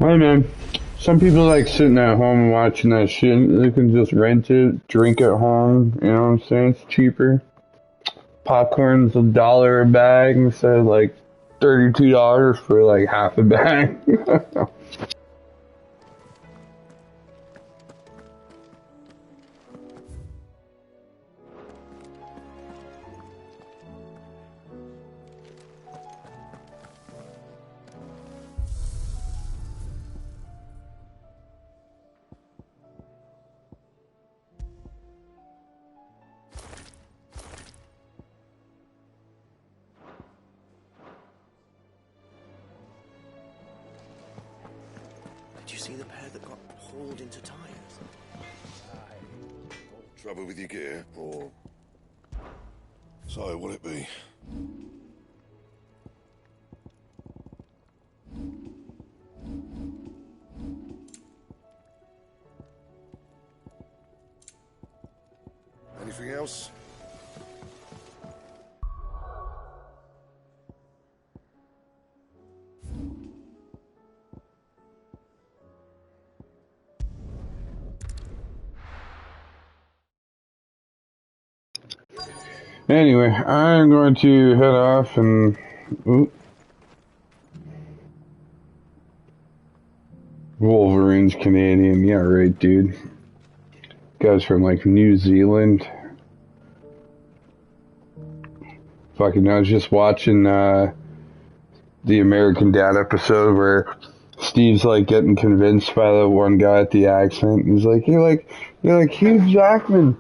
Hey man, some people like sitting at home and watching that shit. They can just rent it, drink at home, you know what I'm saying? It's cheaper. Popcorn's $1 a bag instead of like $32 for like half a bag. Did you see the pair that got hauled into tires? Trouble with your gear, or... So, what'll it be? Anything else? Anyway, I'm going to head off and... Ooh. Wolverine's Canadian, yeah right dude. Guy's from like New Zealand. Fucking, I was just watching the American Dad episode where Steve's like getting convinced by the one guy at the accent. He's like, you're like Hugh Jackman.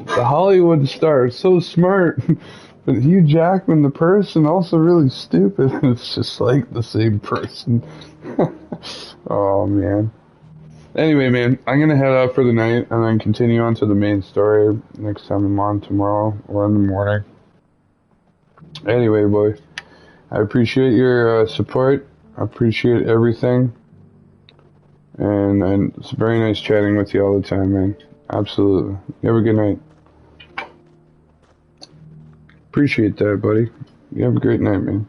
The Hollywood star, so smart, but Hugh Jackman, the person, also really stupid. It's just like the same person. Oh man. Anyway, man, I'm gonna head out for the night and then continue on to the main story next time I'm on tomorrow or in the morning. Anyway, boy, I appreciate your support. I appreciate everything, and it's very nice chatting with you all the time, man. Absolutely. You have a good night. Appreciate that, buddy. You have a great night, man.